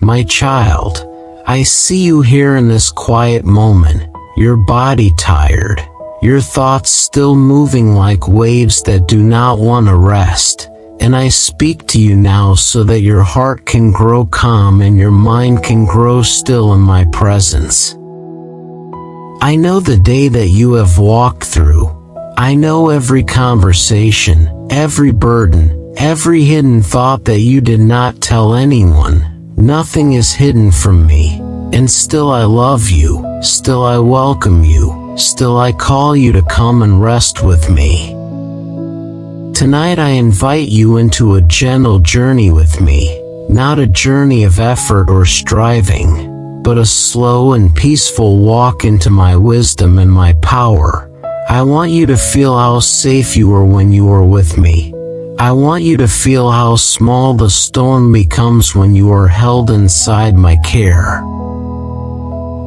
My child, I see you here in this quiet moment, your body tired, your thoughts still moving like waves that do not want to rest, and I speak to you now so that your heart can grow calm and your mind can grow still in my presence. I know the day that you have walked through. I know every conversation, every burden, every hidden thought that you did not tell anyone. Nothing is hidden from me. And still I love you, still I welcome you, still I call you to come and rest with me. Tonight I invite you into a gentle journey with me, not a journey of effort or striving, but a slow and peaceful walk into my wisdom and my power. I want you to feel how safe you are when you are with me. I want you to feel how small the storm becomes when you are held inside my care.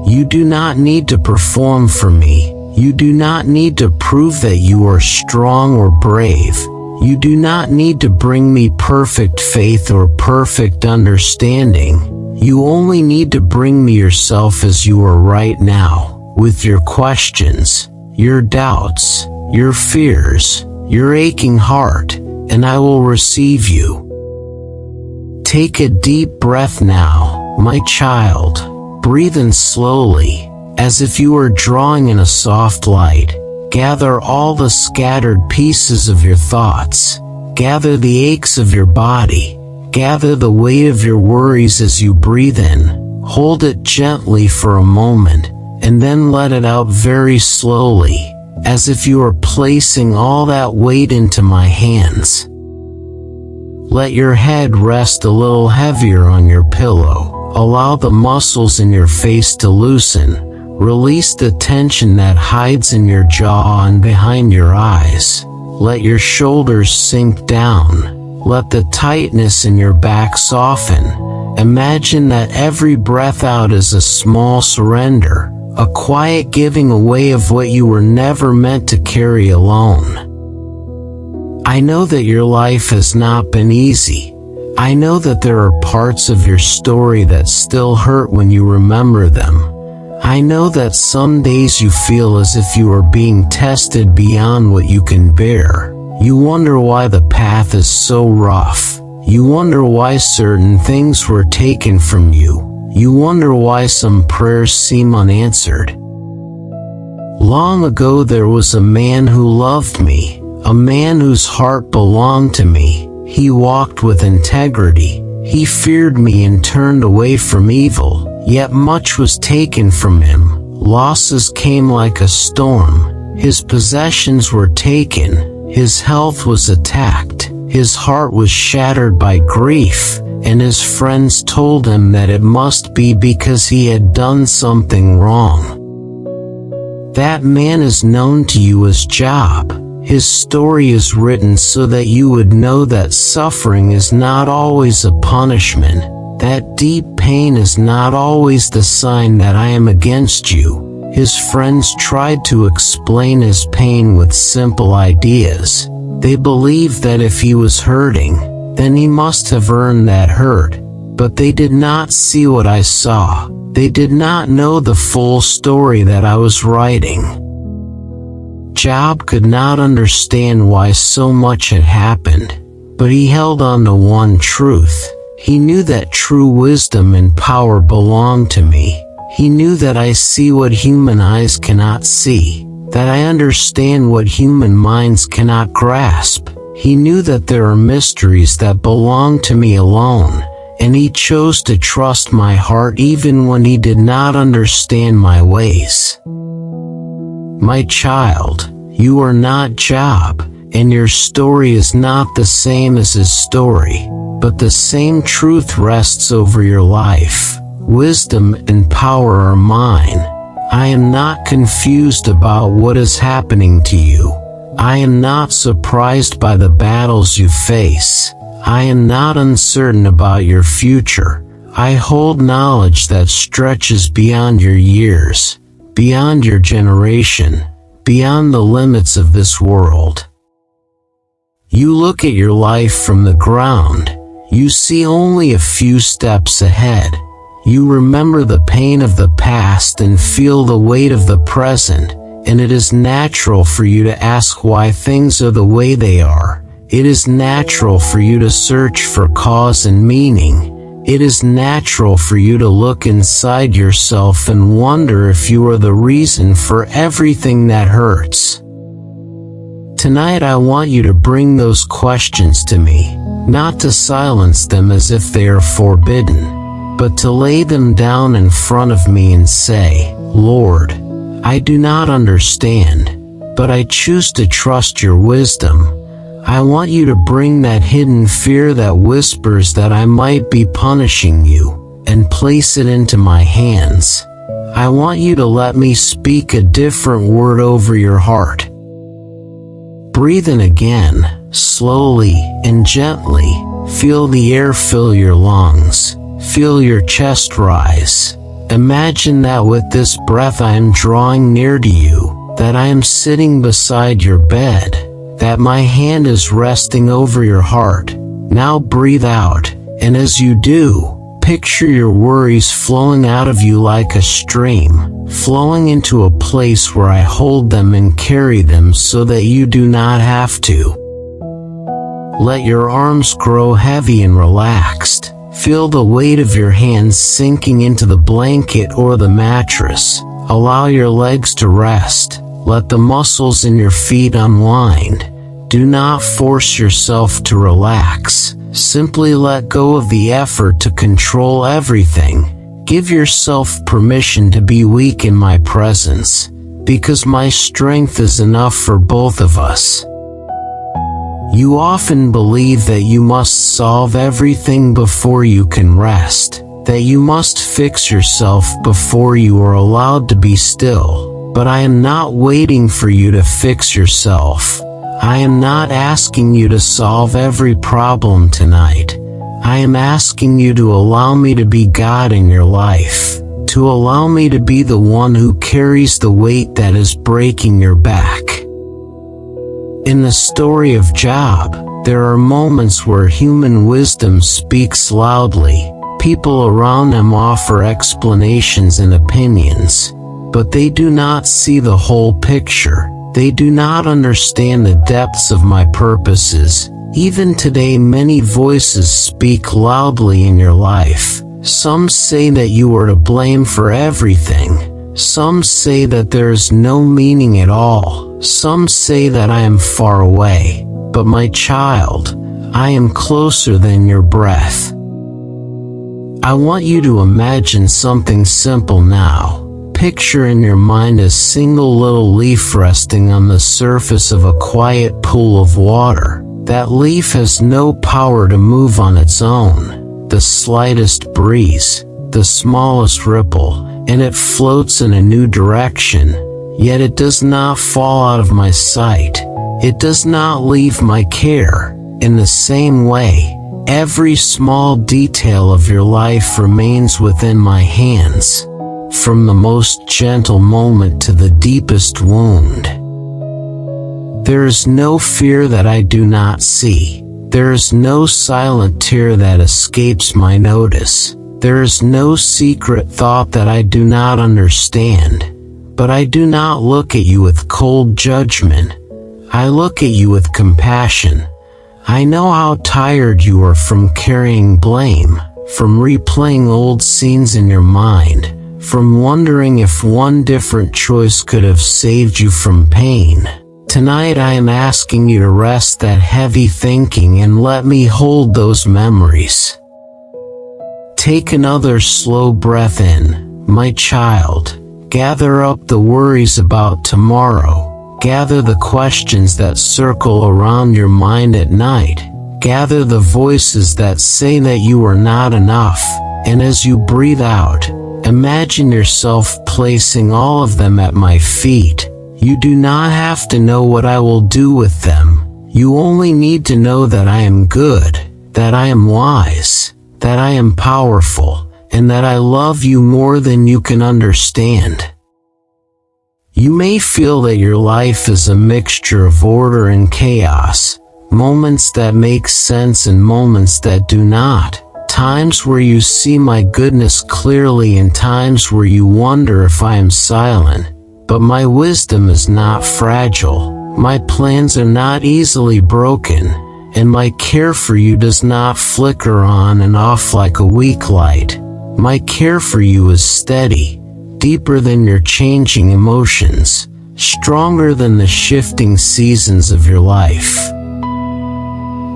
You do not need to perform for me. You do not need to prove that you are strong or brave. You do not need to bring me perfect faith or perfect understanding. You only need to bring me yourself as you are right now, with your questions, your doubts, your fears, your aching heart, and I will receive you. Take a deep breath now, my child. Breathe in slowly, as if you were drawing in a soft light. Gather all the scattered pieces of your thoughts. Gather the aches of your body. Gather the weight of your worries as you breathe in. Hold it gently for a moment, and then let it out very slowly, as if you are placing all that weight into my hands. Let your head rest a little heavier on your pillow. Allow the muscles in your face to loosen. Release the tension that hides in your jaw and behind your eyes. Let your shoulders sink down. Let the tightness in your back soften. Imagine that every breath out is a small surrender, a quiet giving away of what you were never meant to carry alone. I know that your life has not been easy. I know that there are parts of your story that still hurt when you remember them. I know that some days you feel as if you are being tested beyond what you can bear. You wonder why the path is so rough. You wonder why certain things were taken from you. You wonder why some prayers seem unanswered. Long ago there was a man who loved me, a man whose heart belonged to me. He walked with integrity. He feared me and turned away from evil, yet much was taken from him. Losses came like a storm. His possessions were taken. His health was attacked. His heart was shattered by grief, and his friends told him that it must be because he had done something wrong. That man is known to you as Job. His story is written so that you would know that suffering is not always a punishment, that deep pain is not always the sign that I am against you. His friends tried to explain his pain with simple ideas. They believed that if he was hurting, then he must have earned that hurt. But they did not see what I saw. They did not know the full story that I was writing. Job could not understand why so much had happened, but he held on to one truth. He knew that true wisdom and power belonged to me. He knew that I see what human eyes cannot see, that I understand what human minds cannot grasp. He knew that there are mysteries that belong to me alone, and he chose to trust my heart even when he did not understand my ways. My child, you are not Job, and your story is not the same as his story, but the same truth rests over your life. Wisdom and power are mine. I am not confused about what is happening to you. I am not surprised by the battles you face. I am not uncertain about your future. I hold knowledge that stretches beyond your years, beyond your generation, beyond the limits of this world. You look at your life from the ground. You see only a few steps ahead, You remember the pain of the past and feel the weight of the present, and it is natural for you to ask why things are the way they are. It is natural for you to search for cause and meaning. It is natural for you to look inside yourself and wonder if you are the reason for everything that hurts. Tonight I want you to bring those questions to me, not to silence them as if they are forbidden, but to lay them down in front of me and say, Lord, I do not understand, but I choose to trust your wisdom. I want you to bring that hidden fear that whispers that I might be punishing you, and place it into my hands. I want you to let me speak a different word over your heart. Breathe in again, slowly and gently. Feel the air fill your lungs. Feel your chest rise. Imagine that with this breath I am drawing near to you, that I am sitting beside your bed, that my hand is resting over your heart. Now breathe out, and as you do, picture your worries flowing out of you like a stream, flowing into a place where I hold them and carry them so that you do not have to. Let your arms grow heavy and relaxed. Feel the weight of your hands sinking into the blanket or the mattress. Allow your legs to rest. Let the muscles in your feet unwind. Do not force yourself to relax. Simply let go of the effort to control everything. Give yourself permission to be weak in my presence, because my strength is enough for both of us. You often believe that you must solve everything before you can rest, that you must fix yourself before you are allowed to be still. But I am not waiting for you to fix yourself. I am not asking you to solve every problem tonight. I am asking you to allow me to be God in your life, to allow me to be the one who carries the weight that is breaking your back. In the story of Job, there are moments where human wisdom speaks loudly. People around him offer explanations and opinions, but they do not see the whole picture. They do not understand the depths of my purposes. Even today, many voices speak loudly in your life. Some say that you are to blame for everything. Some say that there is no meaning at all. Some say that I am far away. But my child, I am closer than your breath. I want you to imagine something simple now. Picture in your mind a single little leaf resting on the surface of a quiet pool of water. That leaf has no power to move on its own. The slightest breeze, the smallest ripple, and it floats in a new direction. Yet it does not fall out of my sight. It does not leave my care. In the same way, every small detail of your life remains within my hands, from the most gentle moment to the deepest wound. There is no fear that I do not see. There is no silent tear that escapes my notice. There is no secret thought that I do not understand. But I do not look at you with cold judgment. I look at you with compassion. I know how tired you are from carrying blame, from replaying old scenes in your mind, from wondering if one different choice could have saved you from pain. Tonight I am asking you to rest that heavy thinking and let me hold those memories. Take another slow breath in, my child. Gather up the worries about tomorrow. Gather the questions that circle around your mind at night. Gather the voices that say that you are not enough. And as you breathe out, imagine yourself placing all of them at my feet. You do not have to know what I will do with them. You only need to know that I am good, that I am wise, that I am powerful, and that I love you more than you can understand. You may feel that your life is a mixture of order and chaos, moments that make sense and moments that do not. times where you see my goodness clearly and times where you wonder if I am silent. But my wisdom is not fragile, my plans are not easily broken, and my care for you does not flicker on and off like a weak light. My care for you is steady, deeper than your changing emotions, stronger than the shifting seasons of your life.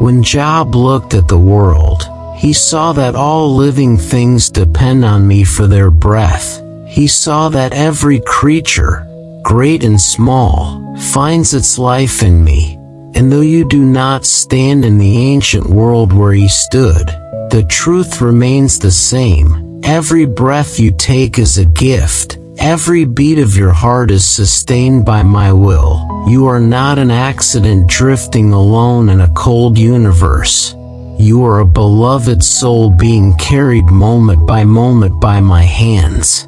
When Job looked at the world, he saw that all living things depend on me for their breath. He saw that every creature, great and small, finds its life in me. And though you do not stand in the ancient world where he stood, the truth remains the same. Every breath you take is a gift. Every beat of your heart is sustained by my will. You are not an accident drifting alone in a cold universe. You are a beloved soul being carried moment by my hands.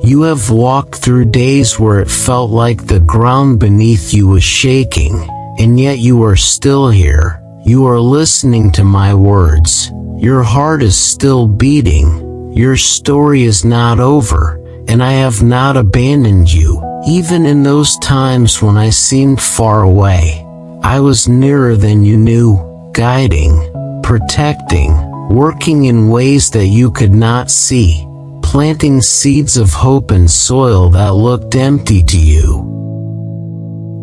You have walked through days where it felt like the ground beneath you was shaking, and yet you are still here. You are listening to my words. Your heart is still beating. Your story is not over, and I have not abandoned you. Even in those times when I seemed far away, I was nearer than you knew, guiding, protecting, working in ways that you could not see, planting seeds of hope in soil that looked empty to you.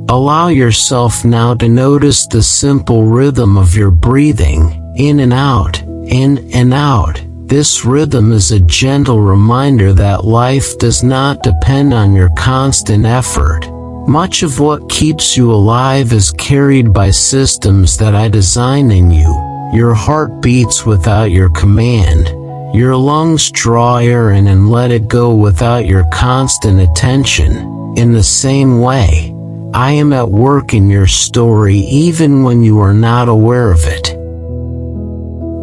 Allow yourself now to notice the simple rhythm of your breathing, in and out, in and out. This rhythm is a gentle reminder that life does not depend on your constant effort. Much of what keeps you alive is carried by systems that I designed in you. Your heart beats without your command. Your lungs draw air in and let it go without your constant attention. In the same way, I am at work in your story even when you are not aware of it.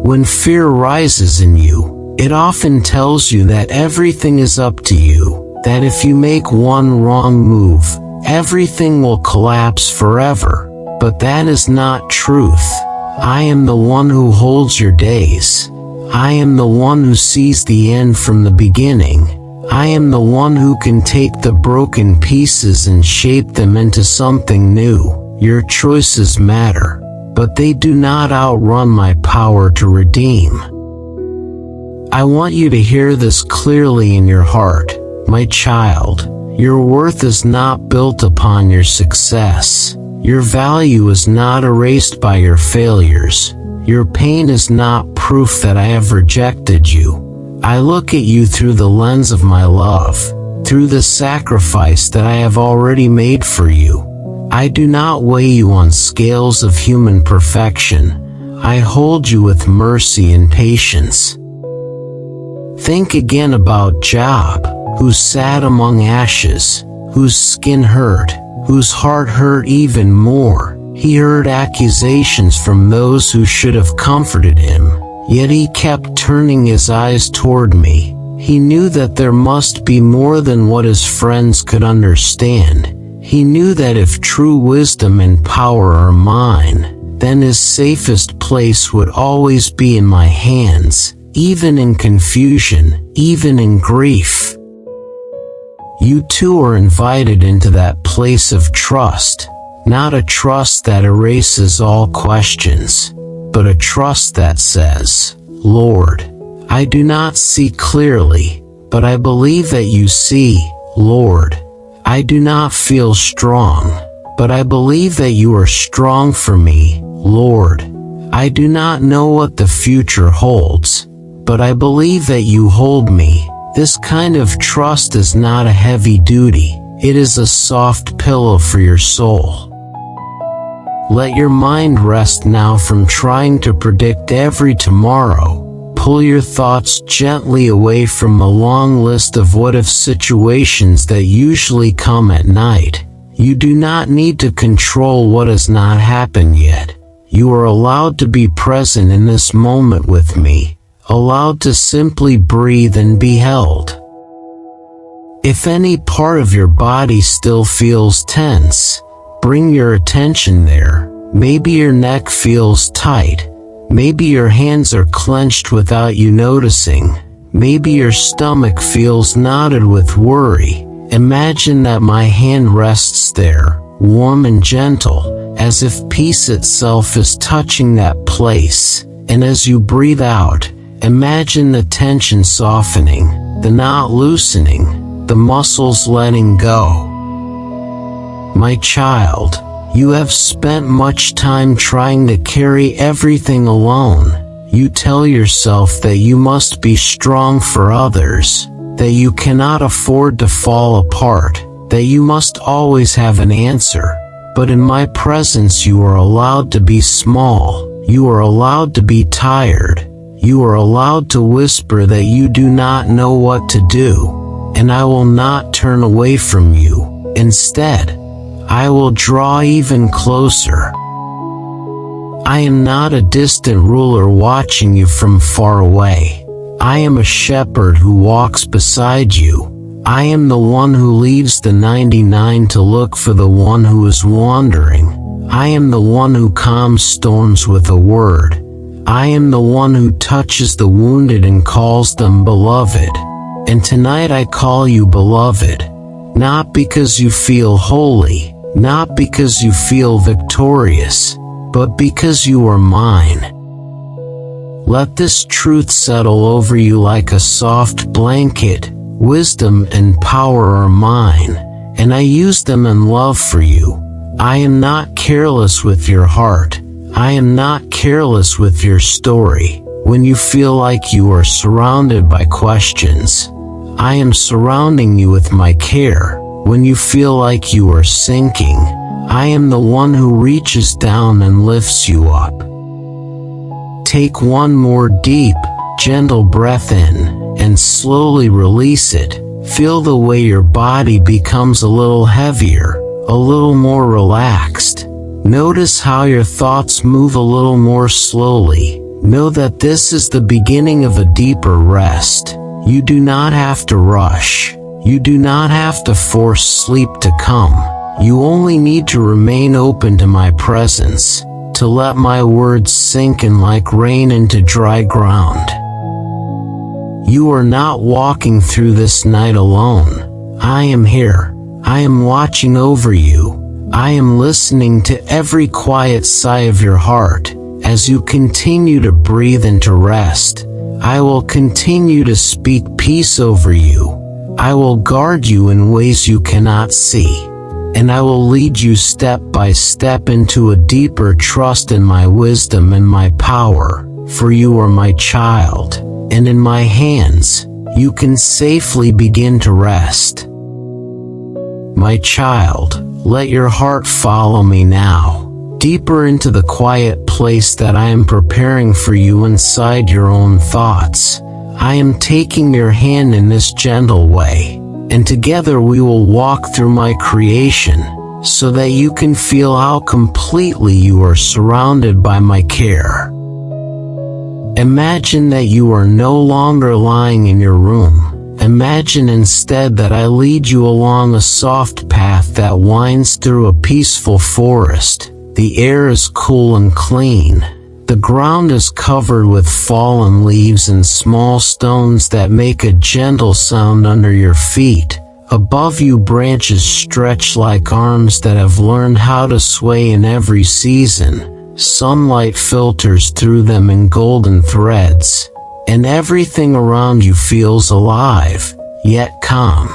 When fear rises in you, it often tells you that everything is up to you, that if you make one wrong move, everything will collapse forever. But that is not truth. I am the one who holds your days. I am the one who sees the end from the beginning. I am the one who can take the broken pieces and shape them into something new. Your choices matter, but they do not outrun my power to redeem. I want you to hear this clearly in your heart, my child. Your worth is not built upon your success. Your value is not erased by your failures. Your pain is not proof that I have rejected you. I look at you through the lens of my love, through the sacrifice that I have already made for you. I do not weigh you on scales of human perfection. I hold you with mercy and patience. Think again about Job, who sat among ashes, whose skin hurt, whose heart hurt even more. He heard accusations from those who should have comforted him, yet he kept turning his eyes toward me. He knew that there must be more than what his friends could understand. He knew that if true wisdom and power are mine, then his safest place would always be in my hands, even in confusion, even in grief. You too are invited into that place of trust, not a trust that erases all questions, but a trust that says, Lord, I do not see clearly, but I believe that you see. Lord, I do not feel strong, but I believe that you are strong for me. Lord, I do not know what the future holds, but I believe that you hold me. This kind of trust is not a heavy duty. It is a soft pillow for your soul. Let your mind rest now from trying to predict every tomorrow. Pull your thoughts gently away from the long list of what-if situations that usually come at night. You do not need to control what has not happened yet. You are allowed to be present in this moment with me, allowed to simply breathe and be held. If any part of your body still feels tense, bring your attention there. Maybe your neck feels tight. Maybe your hands are clenched without you noticing. Maybe your stomach feels knotted with worry. Imagine that my hand rests there, warm and gentle, as if peace itself is touching that place. And as you breathe out, imagine the tension softening, the knot loosening, the muscles letting go. My child, you have spent much time trying to carry everything alone. You tell yourself that you must be strong for others, that you cannot afford to fall apart, that you must always have an answer. But in my presence you are allowed to be small, you are allowed to be tired, you are allowed to whisper that you do not know what to do, and I will not turn away from you. Instead, I will draw even closer. I am not a distant ruler watching you from far away. I am a shepherd who walks beside you. I am the one who leaves the 99 to look for the one who is wandering. I am the one who calms storms with a word. I am the one who touches the wounded and calls them beloved. And tonight I call you beloved, not because you feel holy, not because you feel victorious, but because you are mine. Let this truth settle over you like a soft blanket. Wisdom and power are mine, and I use them in love for you. I am not careless with your heart. I am not careless with your story. When you feel like you are surrounded by questions, I am surrounding you with my care. When you feel like you are sinking, I am the one who reaches down and lifts you up. Take one more deep, gentle breath in, and slowly release it. Feel the way your body becomes a little heavier, a little more relaxed. Notice how your thoughts move a little more slowly. Know that this is the beginning of a deeper rest. You do not have to rush. You do not have to force sleep to come. You only need to remain open to my presence, to let my words sink in like rain into dry ground. You are not walking through this night alone. I am here. I am watching over you. I am listening to every quiet sigh of your heart. As you continue to breathe and to rest, I will continue to speak peace over you. I will guard you in ways you cannot see, and I will lead you step by step into a deeper trust in my wisdom and my power, for you are my child, and in my hands, you can safely begin to rest. My child, let your heart follow me now, deeper into the quiet place that I am preparing for you inside your own thoughts. I am taking your hand in this gentle way, and together we will walk through my creation, so that you can feel how completely you are surrounded by my care. Imagine that you are no longer lying in your room. Imagine instead that I lead you along a soft path that winds through a peaceful forest. The air is cool and clean. The ground is covered with fallen leaves and small stones that make a gentle sound under your feet. Above you, branches stretch like arms that have learned how to sway in every season. Sunlight filters through them in golden threads, and everything around you feels alive, yet calm.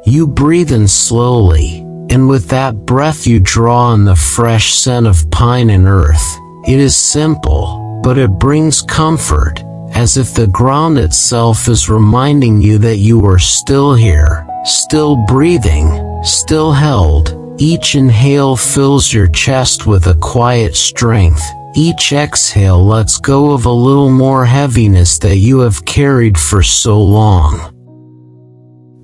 You breathe in slowly, and with that breath you draw in the fresh scent of pine and earth. It is simple, but it brings comfort, as if the ground itself is reminding you that you are still here, still breathing, still held. Each inhale fills your chest with a quiet strength. Each exhale lets go of a little more heaviness that you have carried for so long.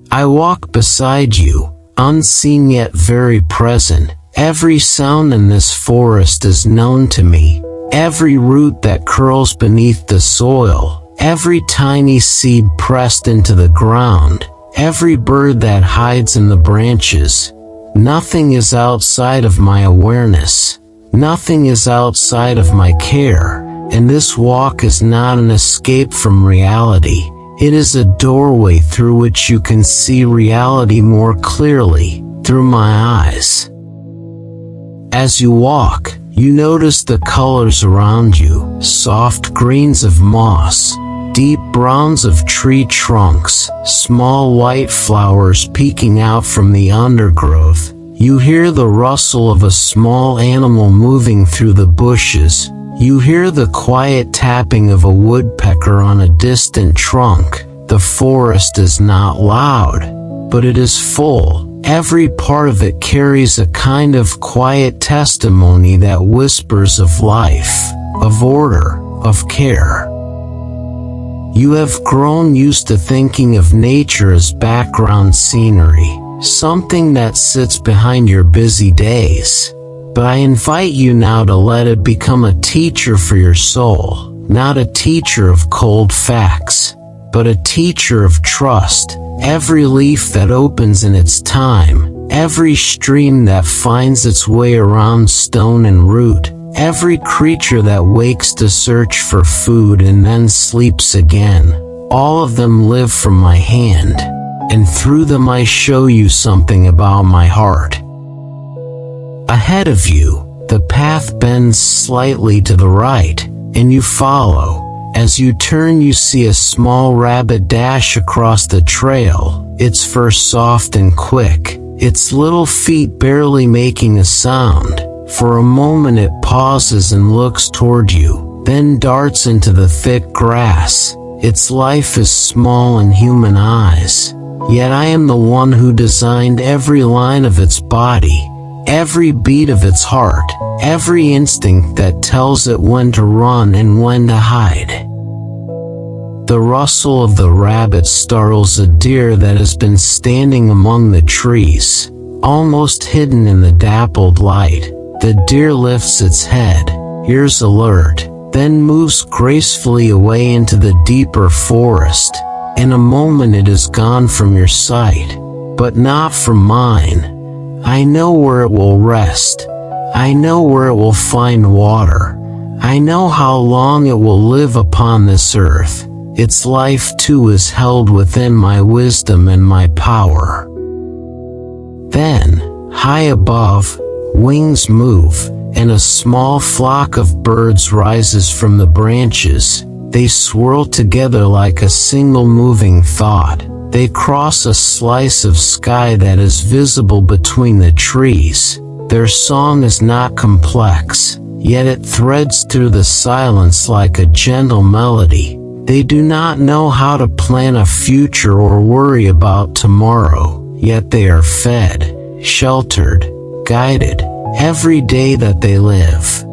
I walk beside you, unseen yet very present. Every sound in this forest is known to me. Every root that curls beneath the soil, every tiny seed pressed into the ground, every bird that hides in the branches. Nothing is outside of my awareness. Nothing is outside of my care, and this walk is not an escape from reality. It is a doorway through which you can see reality more clearly, through my eyes. As you walk, you notice the colors around you, soft greens of moss, deep browns of tree trunks, small white flowers peeking out from the undergrowth. You hear the rustle of a small animal moving through the bushes. You hear the quiet tapping of a woodpecker on a distant trunk. The forest is not loud, but it is full. Every part of it carries a kind of quiet testimony that whispers of life, of order, of care. You have grown used to thinking of nature as background scenery, something that sits behind your busy days. But I invite you now to let it become a teacher for your soul, not a teacher of cold facts, but a teacher of trust. Every leaf that opens in its time, every stream that finds its way around stone and root, every creature that wakes to search for food and then sleeps again, all of them live from my hand, and through them I show you something about my heart. Ahead of you, the path bends slightly to the right, and you follow. As you turn, you see a small rabbit dash across the trail, its fur soft and quick, its little feet barely making a sound. For a moment it pauses and looks toward you, then darts into the thick grass. Its life is small in human eyes, yet I am the one who designed every line of its body, every beat of its heart, every instinct that tells it when to run and when to hide. The rustle of the rabbit startles a deer that has been standing among the trees, almost hidden in the dappled light. The deer lifts its head, ears alert, then moves gracefully away into the deeper forest. In a moment it is gone from your sight, but not from mine. I know where it will rest. I know where it will find water. I know how long it will live upon this earth. Its life too is held within my wisdom and my power. Then, high above, wings move, and a small flock of birds rises from the branches. They swirl together like a single moving thought. They cross a slice of sky that is visible between the trees. Their song is not complex, yet it threads through the silence like a gentle melody. They do not know how to plan a future or worry about tomorrow, yet they are fed, sheltered, guided, every day that they live.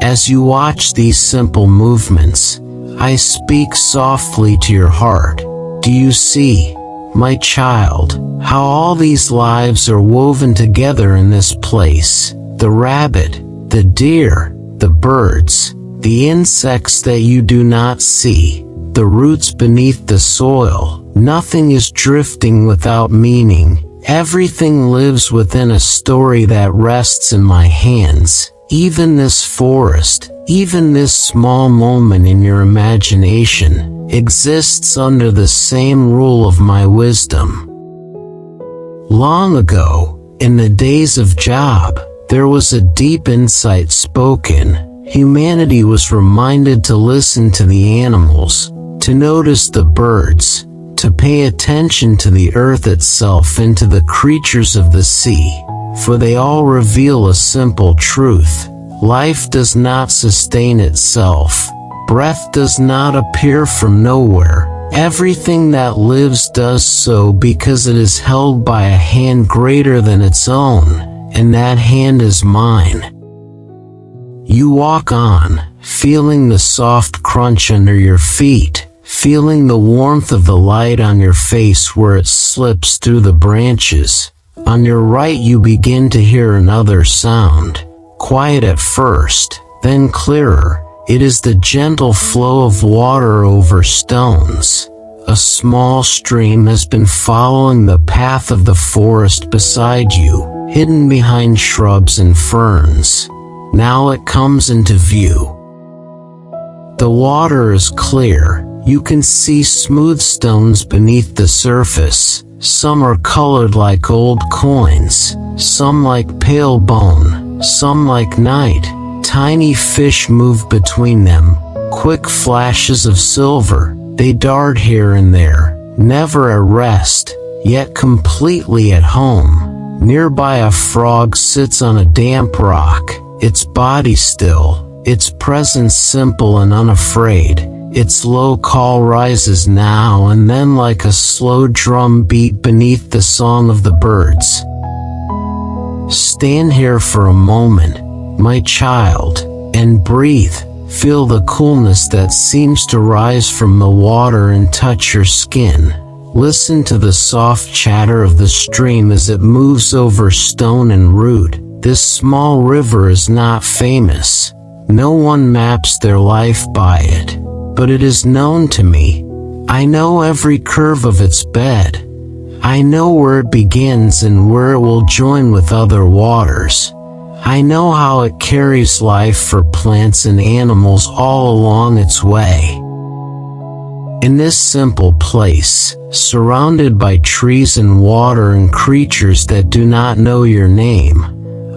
As you watch these simple movements, I speak softly to your heart. Do you see, my child, how all these lives are woven together in this place? The rabbit, the deer, the birds, the insects that you do not see, the roots beneath the soil. Nothing is drifting without meaning. Everything lives within a story that rests in my hands. Even this forest, even this small moment in your imagination, exists under the same rule of my wisdom. Long ago, in the days of Job, there was a deep insight spoken. Humanity was reminded to listen to the animals, to notice the birds, to pay attention to the earth itself and to the creatures of the sea, for they all reveal a simple truth. Life does not sustain itself. Breath does not appear from nowhere. Everything that lives does so because it is held by a hand greater than its own, and that hand is mine. You walk on, feeling the soft crunch under your feet, feeling the warmth of the light on your face where it slips through the branches. On your right you begin to hear another sound, quiet at first, then clearer. It is the gentle flow of water over stones. A small stream has been following the path of the forest beside you. hidden behind shrubs and ferns. Now it comes into view. The water is clear. You can see smooth stones beneath the surface. Some are colored like old coins, some like pale bone, some like night. Tiny fish move between them, quick flashes of silver. They dart here and there, never at rest, yet completely at home. Nearby a frog sits on a damp rock, its body still, its presence simple and unafraid. Its low call rises now and then like a slow drum beat beneath the song of the birds. Stand here for a moment, my child, and breathe. Feel the coolness that seems to rise from the water and touch your skin. Listen to the soft chatter of the stream as it moves over stone and root. This small river is not famous. No one maps their life by it, but it is known to me. I know every curve of its bed. I know where it begins and where it will join with other waters. I know how it carries life for plants and animals all along its way. In this simple place, surrounded by trees and water and creatures that do not know your name,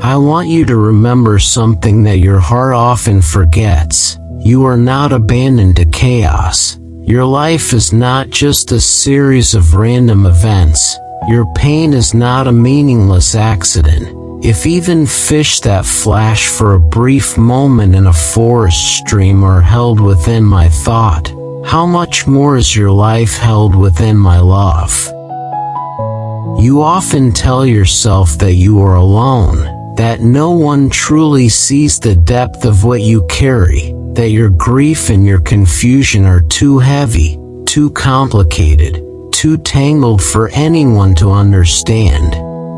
I want you to remember something that your heart often forgets. You are not abandoned to chaos. Your life is not just a series of random events. Your pain is not a meaningless accident. If even fish that flash for a brief moment in a forest stream are held within my thought, how much more is your life held within my love? You often tell yourself that you are alone, that no one truly sees the depth of what you carry, that your grief and your confusion are too heavy, too complicated, too tangled for anyone to understand.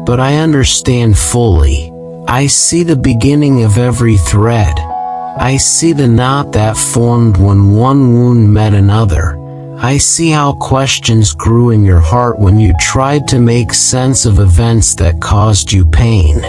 But I understand fully. I see the beginning of every thread. I see the knot that formed when one wound met another. I see how questions grew in your heart when you tried to make sense of events that caused you pain.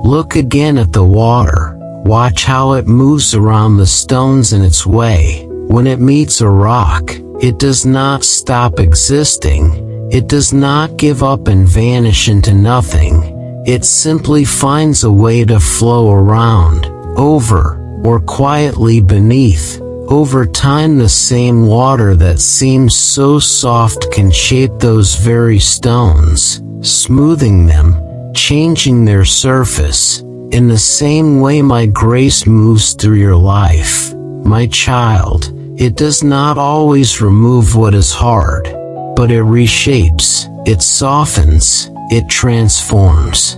Look again at the water. Watch how it moves around the stones in its way. When it meets a rock, it does not stop existing. It does not give up and vanish into nothing. It simply finds a way to flow around, over, or quietly beneath. Over time, the same water that seems so soft can shape those very stones, smoothing them, changing their surface. In the same way my grace moves through your life, my child, it does not always remove what is hard, but it reshapes, it softens, it transforms.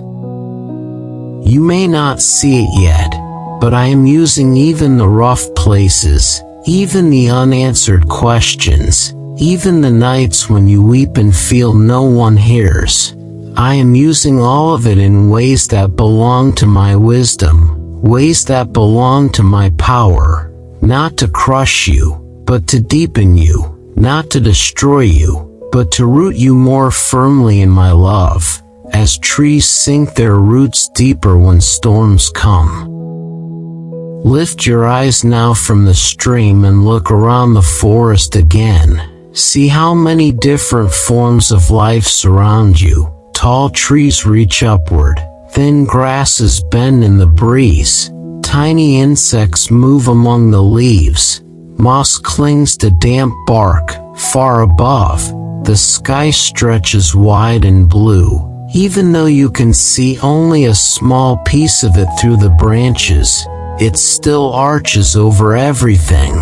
You may not see it yet, but I am using even the rough places, even the unanswered questions, even the nights when you weep and feel no one hears. I am using all of it in ways that belong to my wisdom, ways that belong to my power, not to crush you, but to deepen you, not to destroy you, but to root you more firmly in my love, as trees sink their roots deeper when storms come. Lift your eyes now from the stream and look around the forest again. See how many different forms of life surround you. Tall trees reach upward, thin grasses bend in the breeze, tiny insects move among the leaves, moss clings to damp bark. Far above, the sky stretches wide and blue. Even though you can see only a small piece of it through the branches, it still arches over everything.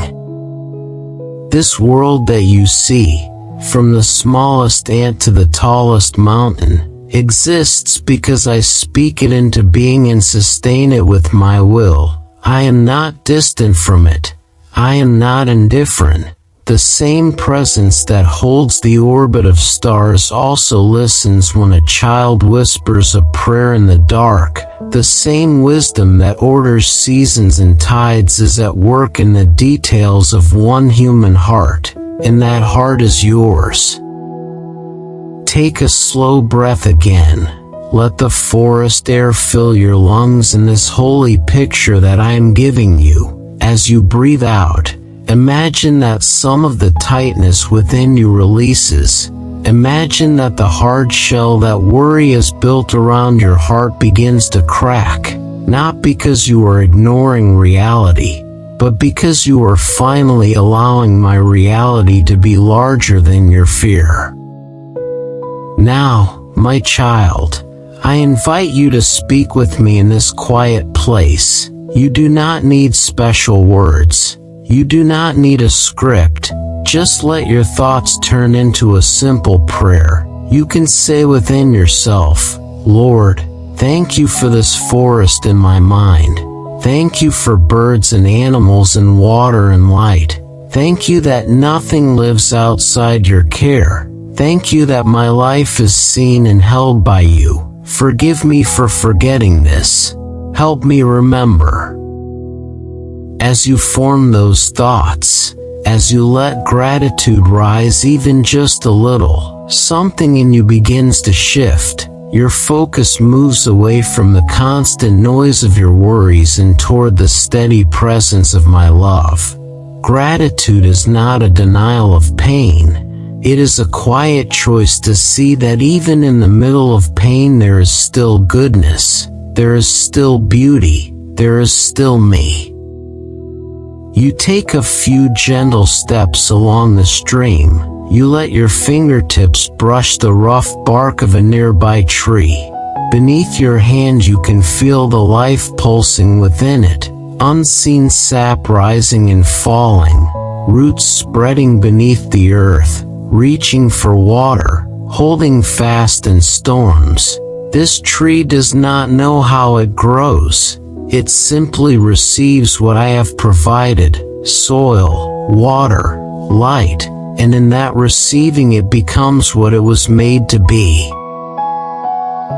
This world that you see, from the smallest ant to the tallest mountain, exists because I speak it into being and sustain it with my will. I am not distant from it. I am not indifferent. The same presence that holds the orbit of stars also listens when a child whispers a prayer in the dark. The same wisdom that orders seasons and tides is at work in the details of one human heart, and that heart is yours. Take a slow breath again. Let the forest air fill your lungs in this holy picture that I am giving you. As you breathe out, imagine that some of the tightness within you releases. Imagine that the hard shell that worry has built around your heart begins to crack, not because you are ignoring reality, but because you are finally allowing my reality to be larger than your fear. Now, my child, I invite you to speak with me in this quiet place. You do not need special words. You do not need a script. Just let your thoughts turn into a simple prayer. You can say within yourself, Lord, thank you for this forest in my mind. Thank you for birds and animals and water and light. Thank you that nothing lives outside your care. Thank you that my life is seen and held by you. Forgive me for forgetting this. Help me remember. As you form those thoughts, as you let gratitude rise even just a little, something in you begins to shift. Your focus moves away from the constant noise of your worries and toward the steady presence of my love. Gratitude is not a denial of pain. It is a quiet choice to see that even in the middle of pain there is still goodness, there is still beauty, there is still me. You take a few gentle steps along the stream. You let your fingertips brush the rough bark of a nearby tree. Beneath your hand you can feel the life pulsing within it, unseen sap rising and falling, roots spreading beneath the earth, reaching for water, holding fast in storms. This tree does not know how it grows. It simply receives what I have provided, soil, water, light, and in that receiving it becomes what it was made to be.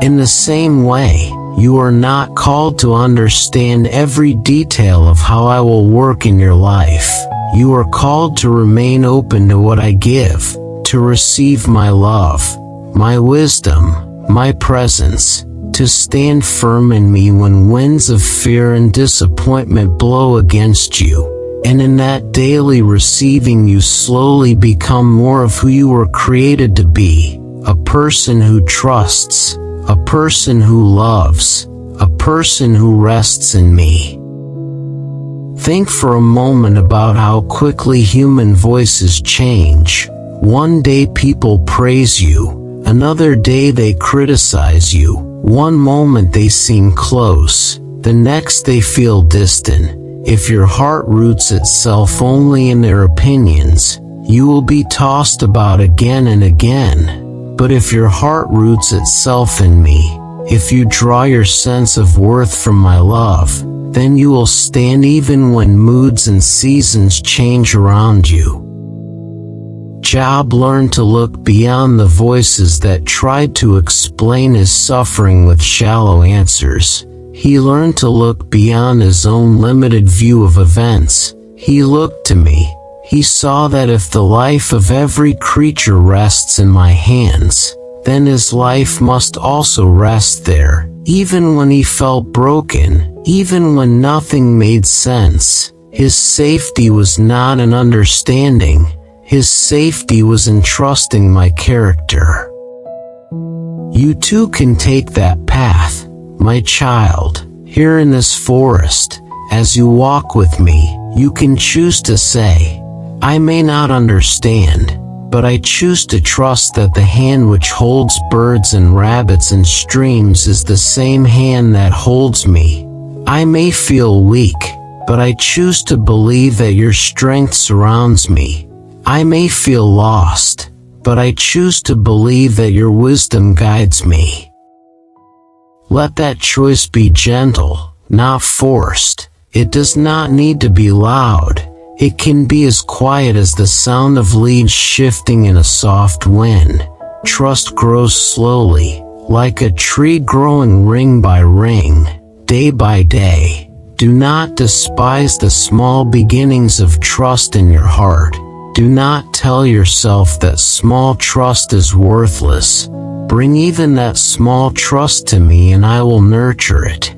In the same way, you are not called to understand every detail of how I will work in your life. You are called to remain open to what I give, to receive my love, my wisdom, my presence, to stand firm in me when winds of fear and disappointment blow against you, and in that daily receiving you slowly become more of who you were created to be, a person who trusts, a person who loves, a person who rests in me. Think for a moment about how quickly human voices change. One day people praise you, another day they criticize you. One moment they seem close, the next they feel distant. If your heart roots itself only in their opinions, you will be tossed about again and again. But if your heart roots itself in me, if you draw your sense of worth from my love, then you will stand even when moods and seasons change around you. Job learned to look beyond the voices that tried to explain his suffering with shallow answers. He learned to look beyond his own limited view of events. He looked to me. He saw that if the life of every creature rests in my hands, then his life must also rest there, even when he felt broken, even when nothing made sense. His safety was not in understanding. His safety was in trusting my character. You too can take that path, my child. Here in this forest, as you walk with me, you can choose to say, I may not understand, but I choose to trust that the hand which holds birds and rabbits and streams is the same hand that holds me. I may feel weak, but I choose to believe that your strength surrounds me. I may feel lost, but I choose to believe that your wisdom guides me. Let that choice be gentle, not forced. It does not need to be loud. It can be as quiet as the sound of leaves shifting in a soft wind. Trust grows slowly, like a tree growing ring by ring, day by day. Do not despise the small beginnings of trust in your heart. Do not tell yourself that small trust is worthless. Bring even that small trust to me and I will nurture it.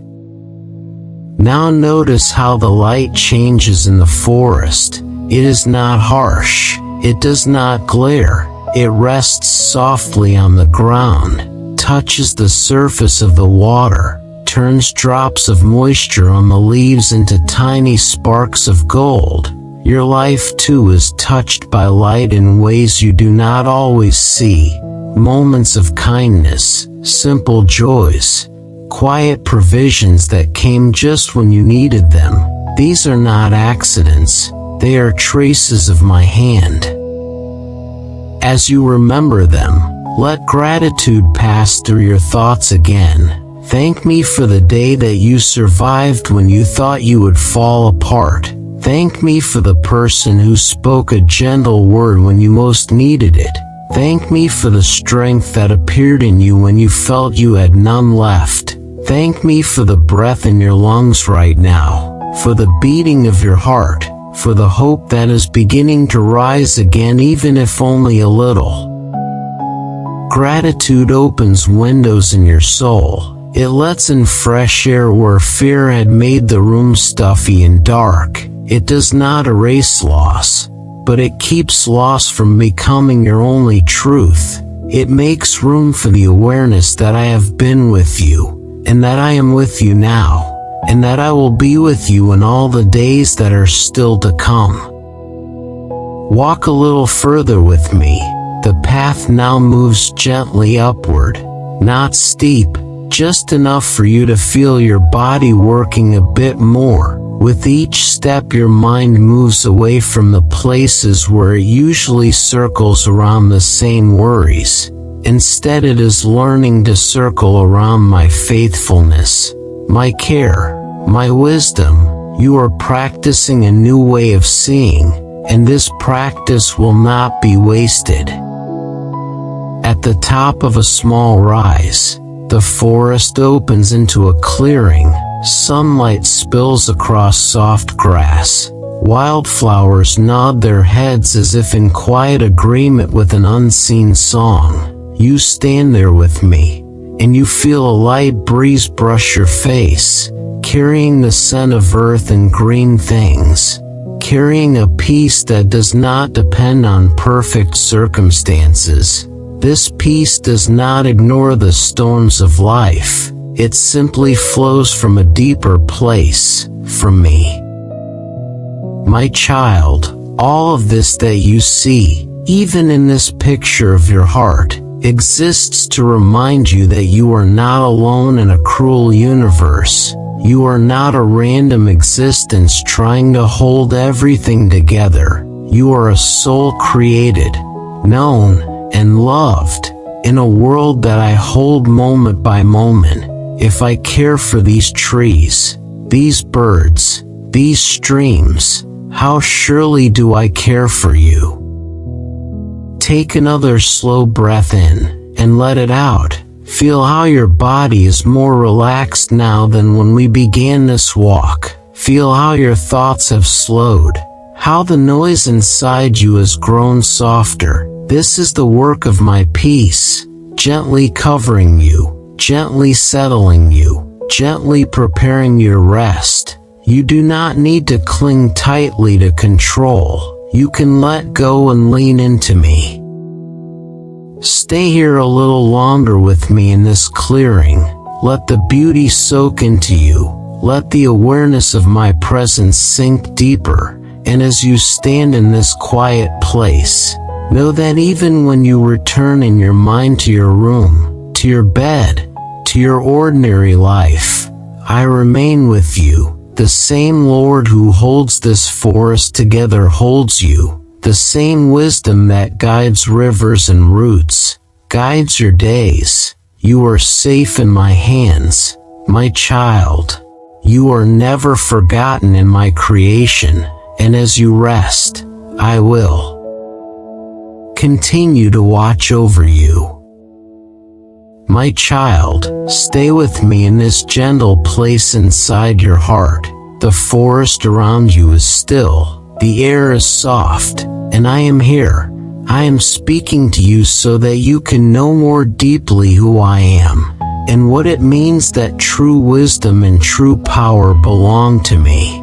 Now notice how the light changes in the forest. It is not harsh. It does not glare. It rests softly on the ground, touches the surface of the water, turns drops of moisture on the leaves into tiny sparks of gold. Your life too is touched by light in ways you do not always see. Moments of kindness, simple joys, quiet provisions that came just when you needed them. These are not accidents. They are traces of my hand. As you remember them, let gratitude pass through your thoughts again. Thank me for the day that you survived when you thought you would fall apart. Thank me for the person who spoke a gentle word when you most needed it. Thank me for the strength that appeared in you when you felt you had none left. Thank me for the breath in your lungs right now, for the beating of your heart, for the hope that is beginning to rise again, even if only a little. Gratitude opens windows in your soul. It lets in fresh air where fear had made the room stuffy and dark. It does not erase loss, but it keeps loss from becoming your only truth. It makes room for the awareness that I have been with you, and that I am with you now, and that I will be with you in all the days that are still to come. Walk a little further with me. The path now moves gently upward, not steep, just enough for you to feel your body working a bit more. With each step, your mind moves away from the places where it usually circles around the same worries. Instead, it is learning to circle around my faithfulness, my care, my wisdom. You are practicing a new way of seeing, and this practice will not be wasted. At the top of a small rise, the forest opens into a clearing. Sunlight spills across soft grass. Wildflowers nod their heads as if in quiet agreement with an unseen song. You stand there with me, and you feel a light breeze brush your face, carrying the scent of earth and green things, carrying a peace that does not depend on perfect circumstances. This peace does not ignore the storms of life. It simply flows from a deeper place, from me. My child, all of this that you see, even in this picture of your heart, exists to remind you that you are not alone in a cruel universe. You are not a random existence trying to hold everything together. You are a soul created, known, and loved, in a world that I hold moment by moment. If I care for these trees, these birds, these streams, how surely do I care for you? Take another slow breath in, and let it out. Feel how your body is more relaxed now than when we began this walk. Feel how your thoughts have slowed, how the noise inside you has grown softer. This is the work of my peace, gently covering you, gently settling you, gently preparing your rest. You do not need to cling tightly to control. You can let go and lean into me. Stay here a little longer with me in this clearing. Let the beauty soak into you. Let the awareness of my presence sink deeper. And as you stand in this quiet place, know that even when you return in your mind to your room, to your bed, to your ordinary life, I remain with you. The same Lord who holds this forest together holds you. The same wisdom that guides rivers and roots guides your days. You are safe in my hands, my child. You are never forgotten in my creation, and as you rest, I will continue to watch over you. My child, stay with me in this gentle place inside your heart. The forest around you is still, The air is soft, and I am here. I am speaking to you so that you can know more deeply who I am, and what it means that true wisdom and true power belong to me.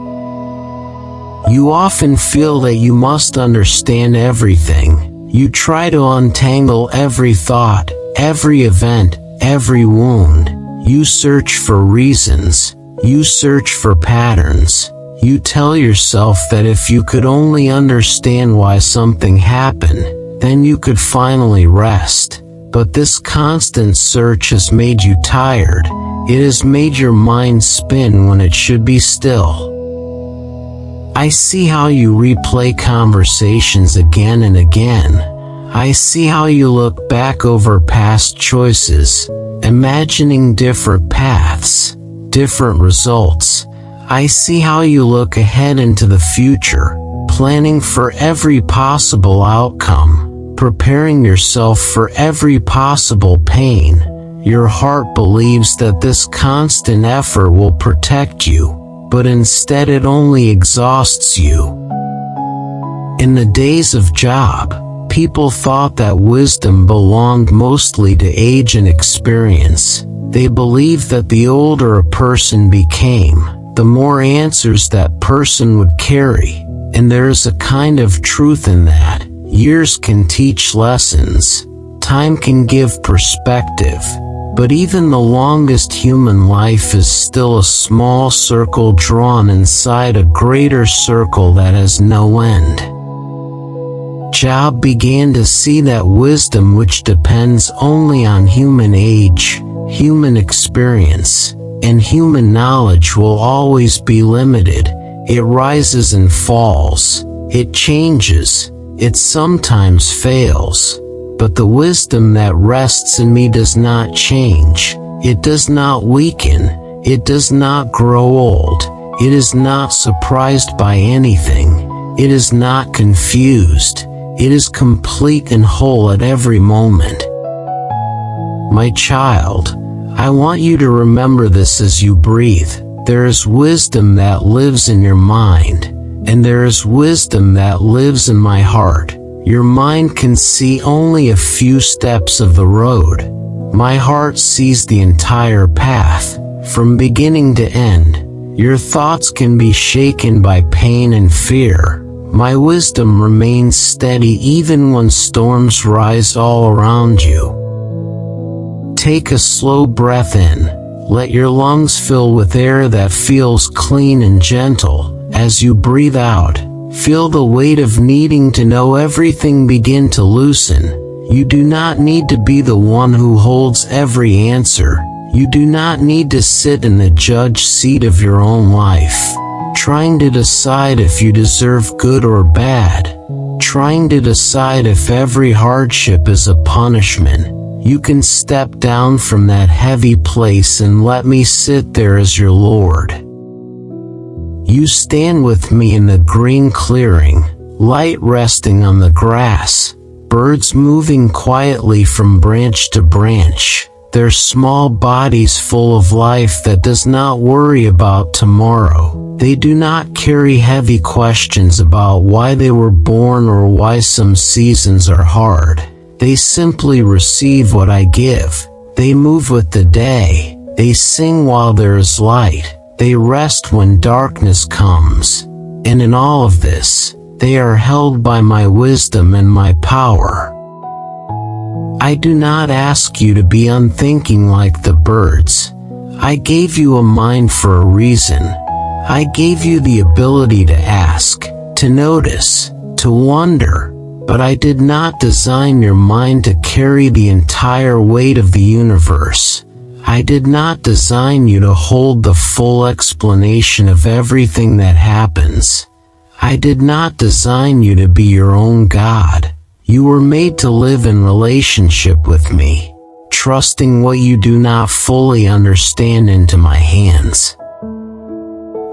You often feel that you must understand everything. You try to untangle every thought, every event, every wound. You search for reasons. You search for patterns. You tell yourself that if you could only understand why something happened, then you could finally rest. But this constant search has made you tired. It has made your mind spin when it should be still. I see how you replay conversations again and again. I see how you look back over past choices, imagining different paths, different results. I see how you look ahead into the future, planning for every possible outcome, preparing yourself for every possible pain. Your heart believes that this constant effort will protect you, but instead it only exhausts you. In the days of Job, people thought that wisdom belonged mostly to age and experience. They believed that the older a person became, the more answers that person would carry, and there is a kind of truth in that. Years can teach lessons, time can give perspective, but even the longest human life is still a small circle drawn inside a greater circle that has no end. Job began to see that wisdom which depends only on human age, human experience, and human knowledge will always be limited. It rises and falls. It changes. It sometimes fails. But the wisdom that rests in me does not change. It does not weaken. It does not grow old. It is not surprised by anything. It is not confused. It is complete and whole at every moment. My child, I want you to remember this as you breathe. There is wisdom that lives in your mind, and there is wisdom that lives in my heart. Your mind can see only a few steps of the road. My heart sees the entire path, from beginning to end. Your thoughts can be shaken by pain and fear. My wisdom remains steady even when storms rise all around you. Take a slow breath in. Let your lungs fill with air that feels clean and gentle. As you breathe out, feel the weight of needing to know everything begin to loosen. You do not need to be the one who holds every answer. You do not need to sit in the judge seat of your own life, trying to decide if you deserve good or bad, trying to decide if every hardship is a punishment. You can step down from that heavy place and let me sit there as your Lord. You stand with me in the green clearing, light resting on the grass, birds moving quietly from branch to branch, their small bodies full of life that does not worry about tomorrow. They do not carry heavy questions about why they were born or why some seasons are hard. They simply receive what I give. They move with the day. They sing while there is light. They rest when darkness comes. And in all of this, they are held by my wisdom and my power. I do not ask you to be unthinking like the birds. I gave you a mind for a reason. I gave you the ability to ask, to notice, to wonder. But I did not design your mind to carry the entire weight of the universe. I did not design you to hold the full explanation of everything that happens. I did not design you to be your own God. You were made to live in relationship with me, trusting what you do not fully understand into my hands.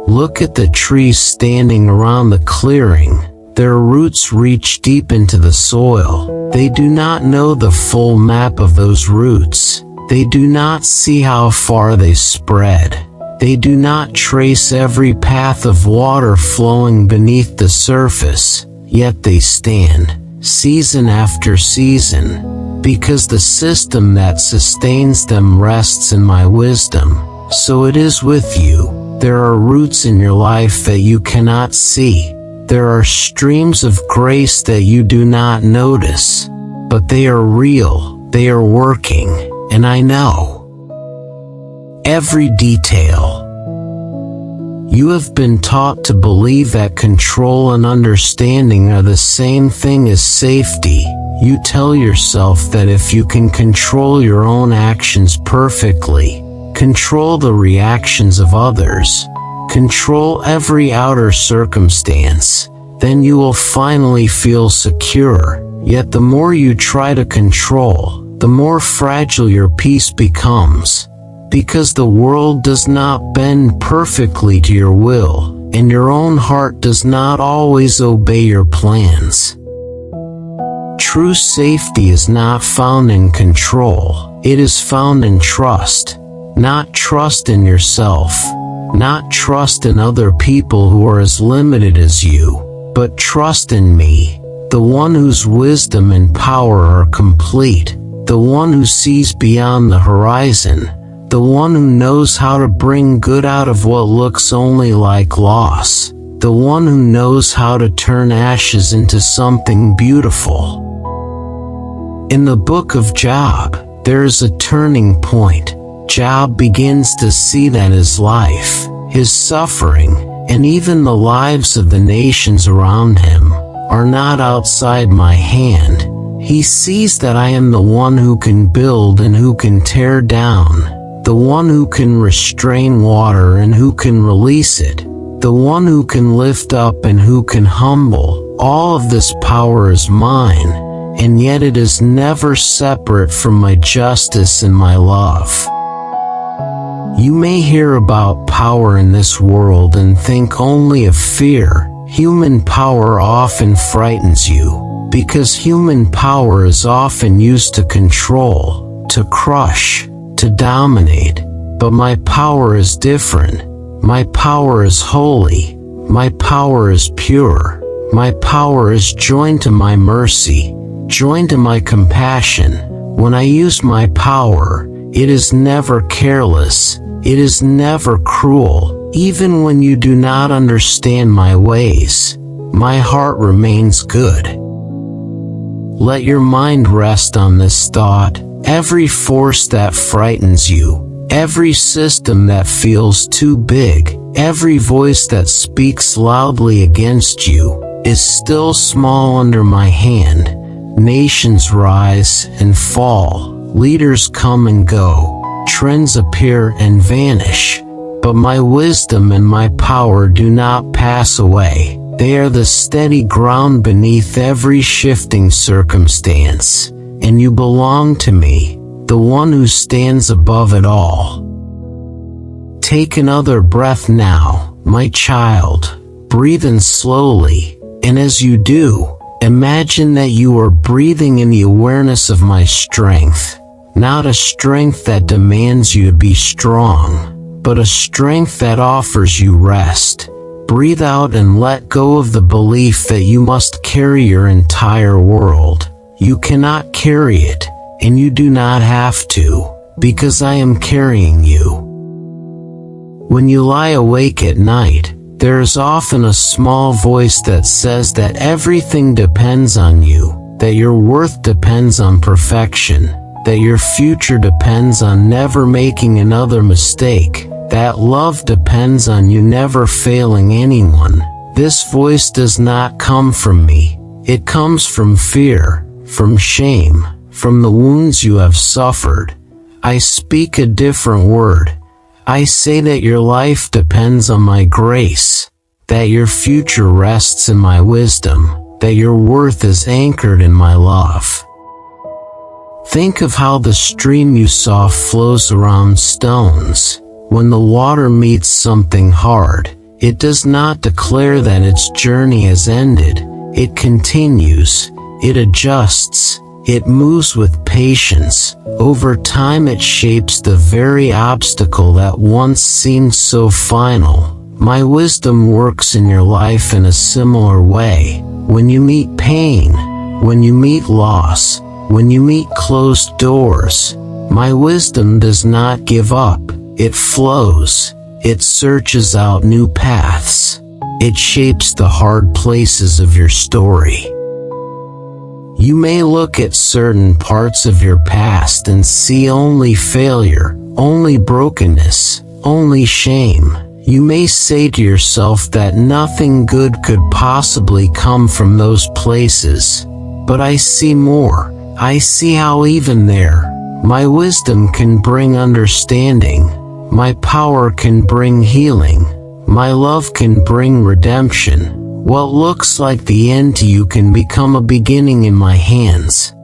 Look at the trees standing around the clearing. Their roots reach deep into the soil. They do not know the full map of those roots. They do not see how far they spread. They do not trace every path of water flowing beneath the surface, yet they stand, season after season, because the system that sustains them rests in my wisdom. So it is with you. There are roots in your life that you cannot see. There are streams of grace that you do not notice, but they are real, they are working, and I know every detail. You have been taught to believe that control and understanding are the same thing as safety. You tell yourself that if you can control your own actions perfectly, control the reactions of others, control every outer circumstance, then you will finally feel secure. Yet the more you try to control, the more fragile your peace becomes, because the world does not bend perfectly to your will, and your own heart does not always obey your plans. True safety is not found in control, it is found in trust. Not trust in yourself, not trust in other people who are as limited as you, but trust in me, the one whose wisdom and power are complete, the one who sees beyond the horizon, the one who knows how to bring good out of what looks only like loss, the one who knows how to turn ashes into something beautiful. In the book of Job, there is a turning point. Job begins to see that his life, his suffering, and even the lives of the nations around him are not outside my hand. He sees that I am the one who can build and who can tear down, the one who can restrain water and who can release it, the one who can lift up and who can humble. All of this power is mine, and yet it is never separate from my justice and my love. You may hear about power in this world and think only of fear. Human power often frightens you, because human power is often used to control, to crush, to dominate. But my power is different. My power is holy. My power is pure. My power is joined to my mercy, joined to my compassion. When I use my power, it is never careless. It is never cruel. Even when you do not understand my ways, my heart remains good. Let your mind rest on this thought. Every force that frightens you, every system that feels too big, every voice that speaks loudly against you, is still small under my hand. Nations rise and fall, leaders come and go, trends appear and vanish, but my wisdom and my power do not pass away. They are the steady ground beneath every shifting circumstance, and you belong to me, the one who stands above it all. Take another breath now, my child. Breathe in slowly, and as you do, imagine that you are breathing in the awareness of my strength. Not a strength that demands you to be strong, but a strength that offers you rest. Breathe out and let go of the belief that you must carry your entire world. You cannot carry it, and you do not have to, because I am carrying you. When you lie awake at night, there is often a small voice that says that everything depends on you, that your worth depends on perfection, that your future depends on never making another mistake, that love depends on you never failing anyone. This voice does not come from me. It comes from fear, from shame, from the wounds you have suffered. I speak a different word. I say that your life depends on my grace, that your future rests in my wisdom, that your worth is anchored in my love. Think of how the stream you saw flows around stones. When the water meets something hard, it does not declare that its journey has ended. It continues, it adjusts, It moves with patience. Over time it shapes the very obstacle that once seemed so final. My wisdom works in your life in a similar way. When you meet pain, when you meet loss, when you meet closed doors, my wisdom does not give up. It flows. It searches out new paths. It shapes the hard places of your story. You may look at certain parts of your past and see only failure, only brokenness, only shame. You may say to yourself that nothing good could possibly come from those places. But I see more. I see how even there, my wisdom can bring understanding. My power can bring healing. My love can bring redemption. What looks like the end to you can become a beginning in my hands.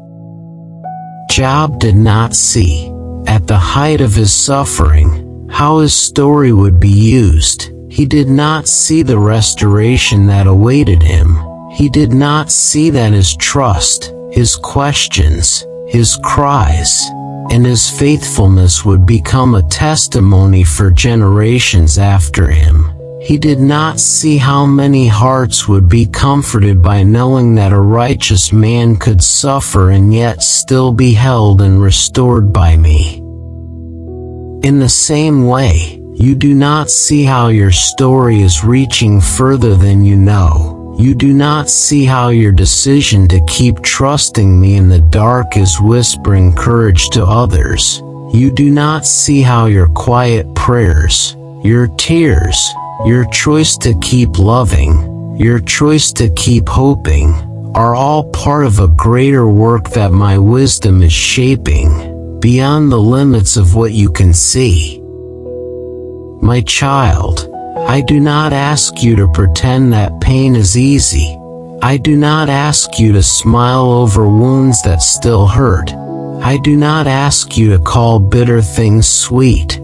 Job did not see, at the height of his suffering, how his story would be used. He did not see the restoration that awaited him. He did not see that his trust, his questions, his cries, and his faithfulness would become a testimony for generations after him. He did not see how many hearts would be comforted by knowing that a righteous man could suffer and yet still be held and restored by me. In the same way, you do not see how your story is reaching further than you know. You do not see how your decision to keep trusting me in the dark is whispering courage to others. You do not see how your quiet prayers, your tears, your choice to keep loving, your choice to keep hoping, are all part of a greater work that my wisdom is shaping, beyond the limits of what you can see. My child, I do not ask you to pretend that pain is easy. I do not ask you to smile over wounds that still hurt. I do not ask you to call bitter things sweet.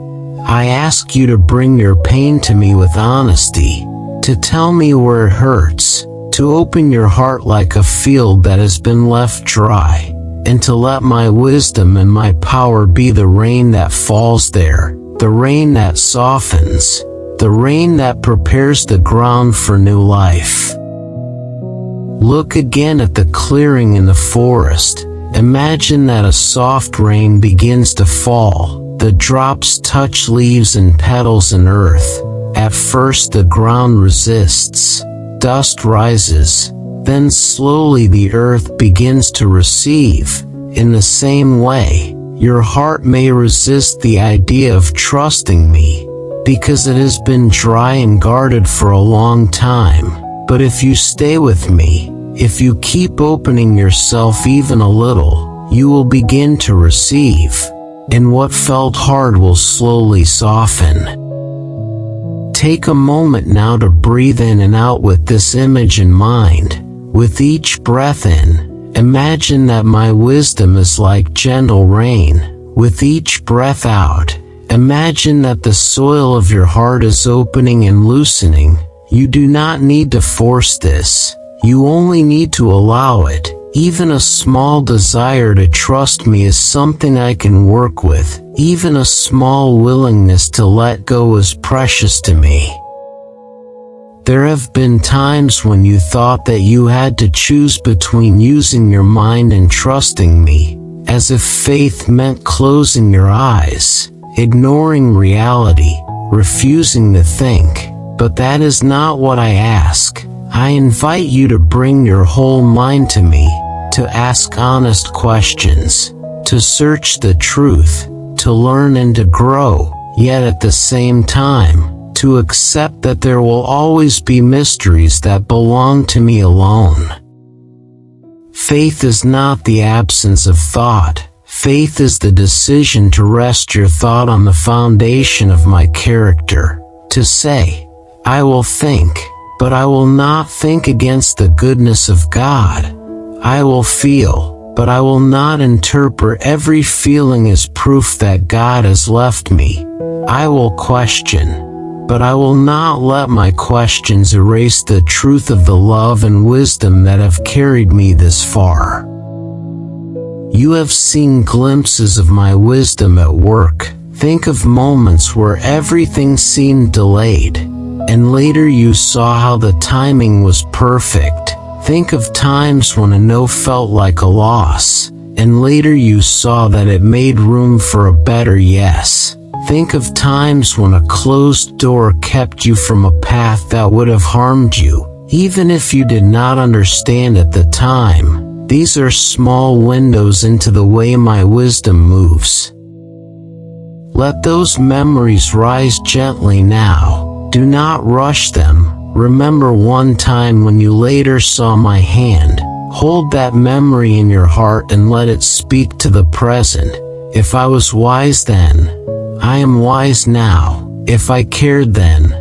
I ask you to bring your pain to me with honesty, to tell me where it hurts, to open your heart like a field that has been left dry, and to let my wisdom and my power be the rain that falls there, the rain that softens, the rain that prepares the ground for new life. Look again at the clearing in the forest. Imagine that a soft rain begins to fall. The drops touch leaves and petals and earth. At first the ground resists. Dust rises. Then slowly the earth begins to receive. In the same way, your heart may resist the idea of trusting me, because it has been dry and guarded for a long time. But if you stay with me, if you keep opening yourself even a little, you will begin to receive, and what felt hard will slowly soften. Take a moment now to breathe in and out with this image in mind. With each breath in, imagine that my wisdom is like gentle rain. With each breath out, imagine that the soil of your heart is opening and loosening. You do not need to force this. You only need to allow it. Even a small desire to trust me is something I can work with. Even a small willingness to let go is precious to me. There have been times when you thought that you had to choose between using your mind and trusting me, as if faith meant closing your eyes, ignoring reality, refusing to think. But that is not what I ask. I invite you to bring your whole mind to me, to ask honest questions, to search the truth, to learn and to grow, yet at the same time, to accept that there will always be mysteries that belong to me alone. Faith is not the absence of thought. Faith is the decision to rest your thought on the foundation of my character, to say, I will think, but I will not think against the goodness of God. I will feel, but I will not interpret every feeling as proof that God has left me. I will question, but I will not let my questions erase the truth of the love and wisdom that have carried me this far. You have seen glimpses of my wisdom at work. Think of moments where everything seemed delayed, and later you saw how the timing was perfect. Think of times when a no felt like a loss, and later you saw that it made room for a better yes. Think of times when a closed door kept you from a path that would have harmed you, even if you did not understand at the time. These are small windows into the way my wisdom moves. Let those memories rise gently now. Do not rush them. Remember one time when you later saw my hand. Hold that memory in your heart and let it speak to the present. If I was wise then, I am wise now. If I cared then,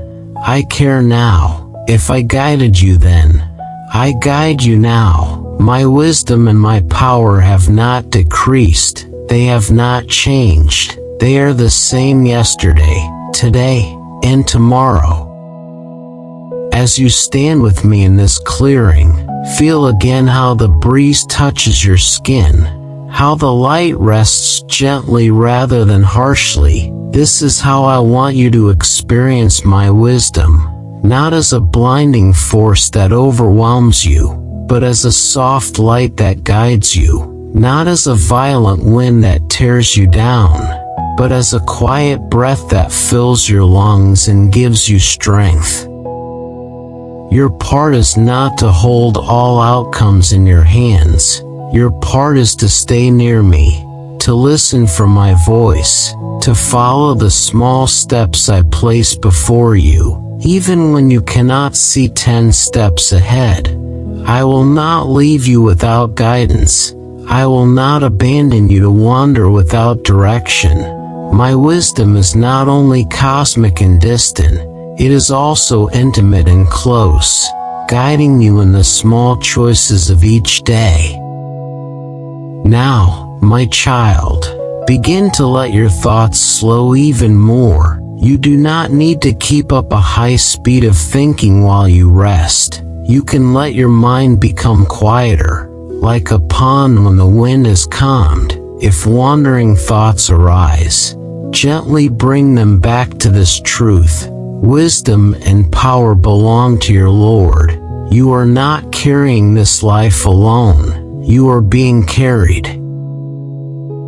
I care now. If I guided you then, I guide you now. My wisdom and my power have not decreased. They have not changed. They are the same yesterday, today, and tomorrow. As you stand with me in this clearing, feel again how the breeze touches your skin, how the light rests gently rather than harshly. This is how I want you to experience my wisdom, not as a blinding force that overwhelms you, but as a soft light that guides you, not as a violent wind that tears you down, but as a quiet breath that fills your lungs and gives you strength. Your part is not to hold all outcomes in your hands. Your part is to stay near me, to listen for my voice, to follow the small steps I place before you, even when you cannot see 10 steps ahead. I will not leave you without guidance. I will not abandon you to wander without direction. My wisdom is not only cosmic and distant, it is also intimate and close, guiding you in the small choices of each day. Now, my child, begin to let your thoughts slow even more. You do not need to keep up a high speed of thinking while you rest. You can let your mind become quieter, like a pond when the wind is calmed. If wandering thoughts arise, gently bring them back to this truth. Wisdom and power belong to your Lord. You are not carrying this life alone. You are being carried.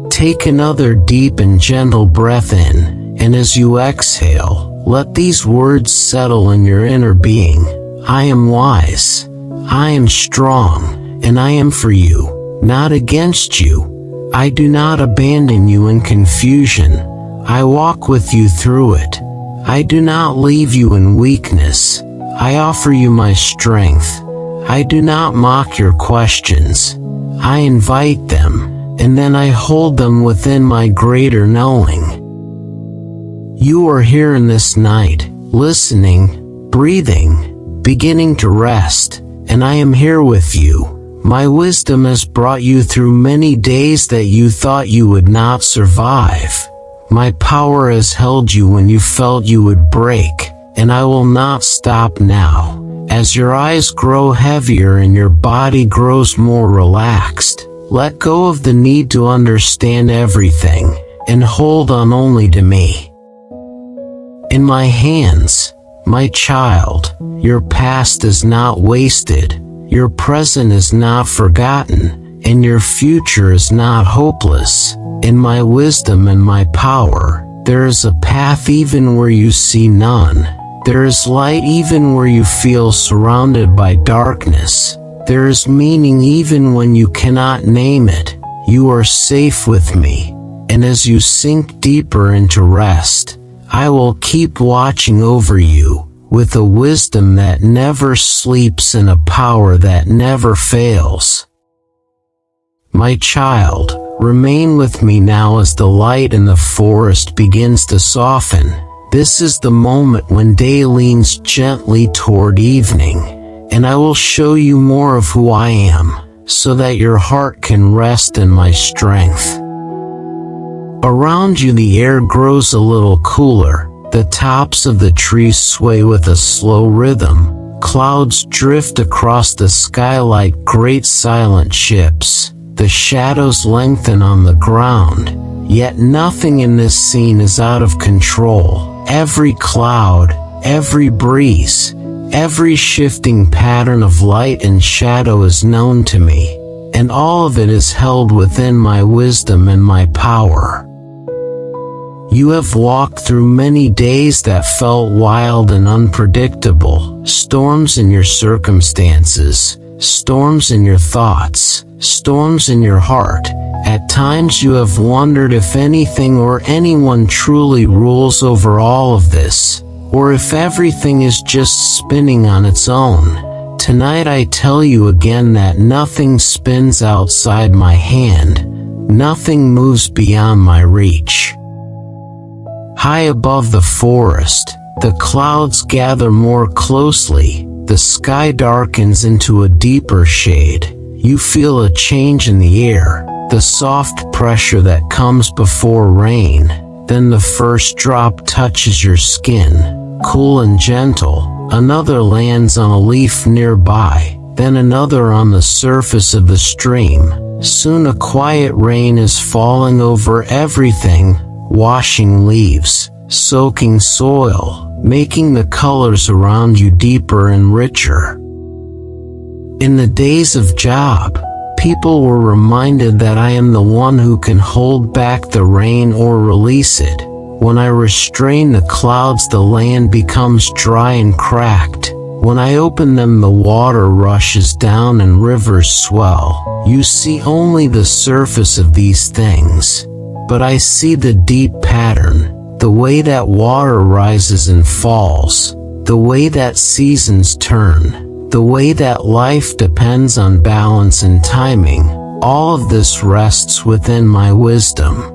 Take another deep and gentle breath in, and as you exhale, let these words settle in your inner being. I am wise. I am strong, and I am for you, not against you. I do not abandon you in confusion. I walk with you through it. I do not leave you in weakness. I offer you my strength. I do not mock your questions. I invite them, and then I hold them within my greater knowing. You are here in this night, listening, breathing, beginning to rest, and I am here with you. My wisdom has brought you through many days that you thought you would not survive. My power has held you when you felt you would break, and I will not stop now. As your eyes grow heavier and your body grows more relaxed, let go of the need to understand everything, and hold on only to me. In my hands, my child, your past is not wasted, your present is not forgotten, and your future is not hopeless. In my wisdom and my power, there is a path even where you see none. There is light even where you feel surrounded by darkness. There is meaning even when you cannot name it. You are safe with me, and as you sink deeper into rest, I will keep watching over you, with a wisdom that never sleeps and a power that never fails. My child, remain with me now as the light in the forest begins to soften. This is the moment when day leans gently toward evening, and I will show you more of who I am, so that your heart can rest in my strength. Around you the air grows a little cooler, the tops of the trees sway with a slow rhythm, clouds drift across the sky like great silent ships. The shadows lengthen on the ground, yet nothing in this scene is out of control. Every cloud, every breeze, every shifting pattern of light and shadow is known to me, and all of it is held within my wisdom and my power. You have walked through many days that felt wild and unpredictable, storms in your circumstances, storms in your thoughts, storms in your heart. At times you have wondered if anything or anyone truly rules over all of this, or if everything is just spinning on its own. Tonight I tell you again that nothing spins outside my hand, nothing moves beyond my reach. High above the forest, the clouds gather more closely, the sky darkens into a deeper shade. You feel a change in the air, the soft pressure that comes before rain. Then the first drop touches your skin, cool and gentle. Another lands on a leaf nearby, then another on the surface of the stream. Soon a quiet rain is falling over everything, washing leaves, soaking soil, making the colors around you deeper and richer. In the days of Job, people were reminded that I am the one who can hold back the rain or release it. When I restrain the clouds, the land becomes dry and cracked. When I open them, the water rushes down and rivers swell. You see only the surface of these things, but I see the deep pattern, the way that water rises and falls, the way that seasons turn, the way that life depends on balance and timing. All of this rests within my wisdom.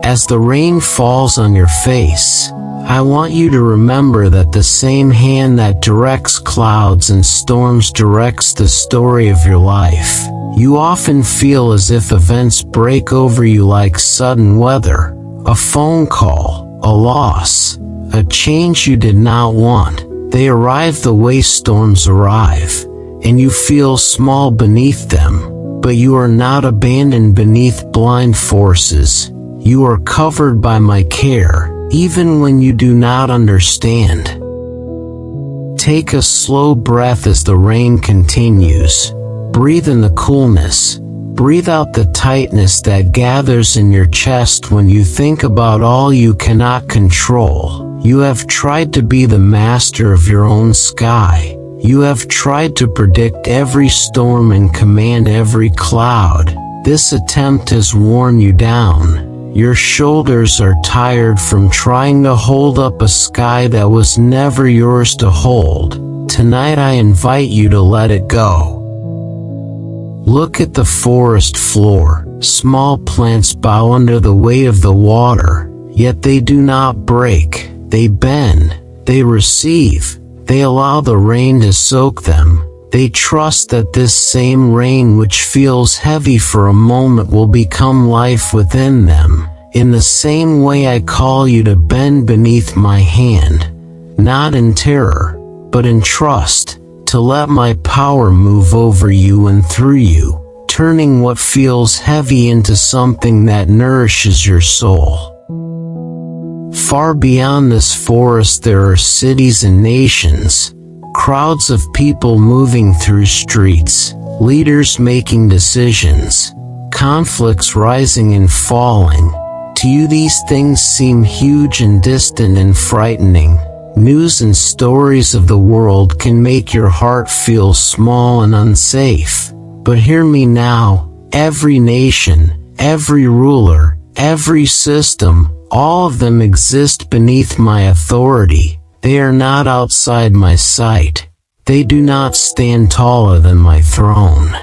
As the rain falls on your face, I want you to remember that the same hand that directs clouds and storms directs the story of your life. You often feel as if events break over you like sudden weather, a phone call, a loss, a change you did not want. They arrive the way storms arrive, and you feel small beneath them, but you are not abandoned beneath blind forces. You are covered by my care, even when you do not understand. Take a slow breath as the rain continues. Breathe in the coolness. Breathe out the tightness that gathers in your chest when you think about all you cannot control. You have tried to be the master of your own sky. You have tried to predict every storm and command every cloud. This attempt has worn you down. Your shoulders are tired from trying to hold up a sky that was never yours to hold. Tonight I invite you to let it go. Look at the forest floor. Small plants bow under the weight of the water, yet they do not break. They bend, they receive, they allow the rain to soak them. They trust that this same rain which feels heavy for a moment will become life within them. In the same way I call you to bend beneath my hand, not in terror, but in trust. To let my power move over you and through you, turning what feels heavy into something that nourishes your soul. Far beyond this forest there are cities and nations, crowds of people moving through streets, leaders making decisions, conflicts rising and falling. To you these things seem huge and distant and frightening. News and stories of the world can make your heart feel small and unsafe. But hear me now, every nation, every ruler, every system, all of them exist beneath my authority. They are not outside my sight. They do not stand taller than my throne.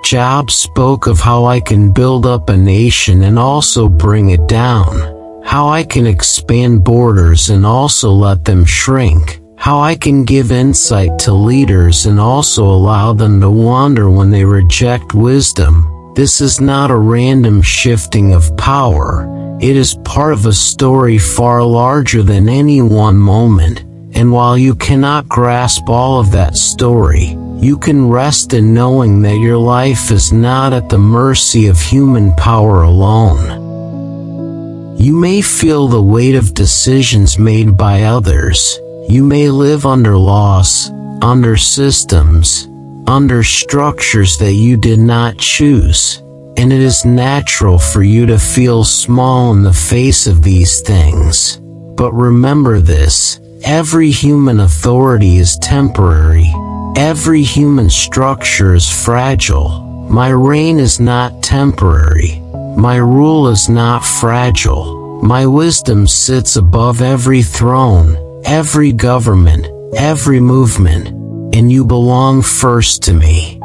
Job spoke of how I can build up a nation and also bring it down. How I can expand borders and also let them shrink. How I can give insight to leaders and also allow them to wander when they reject wisdom. This is not a random shifting of power. It is part of a story far larger than any one moment. And while you cannot grasp all of that story, You can rest in knowing that your life is not at the mercy of human power alone. You may feel the weight of decisions made by others. You may live under laws, under systems, under structures that you did not choose, and it is natural for you to feel small in the face of these things. But remember this: every human authority is temporary. Every human structure is fragile. My reign is not temporary. My rule is not fragile. My wisdom sits above every throne, every government, every movement, and you belong first to me.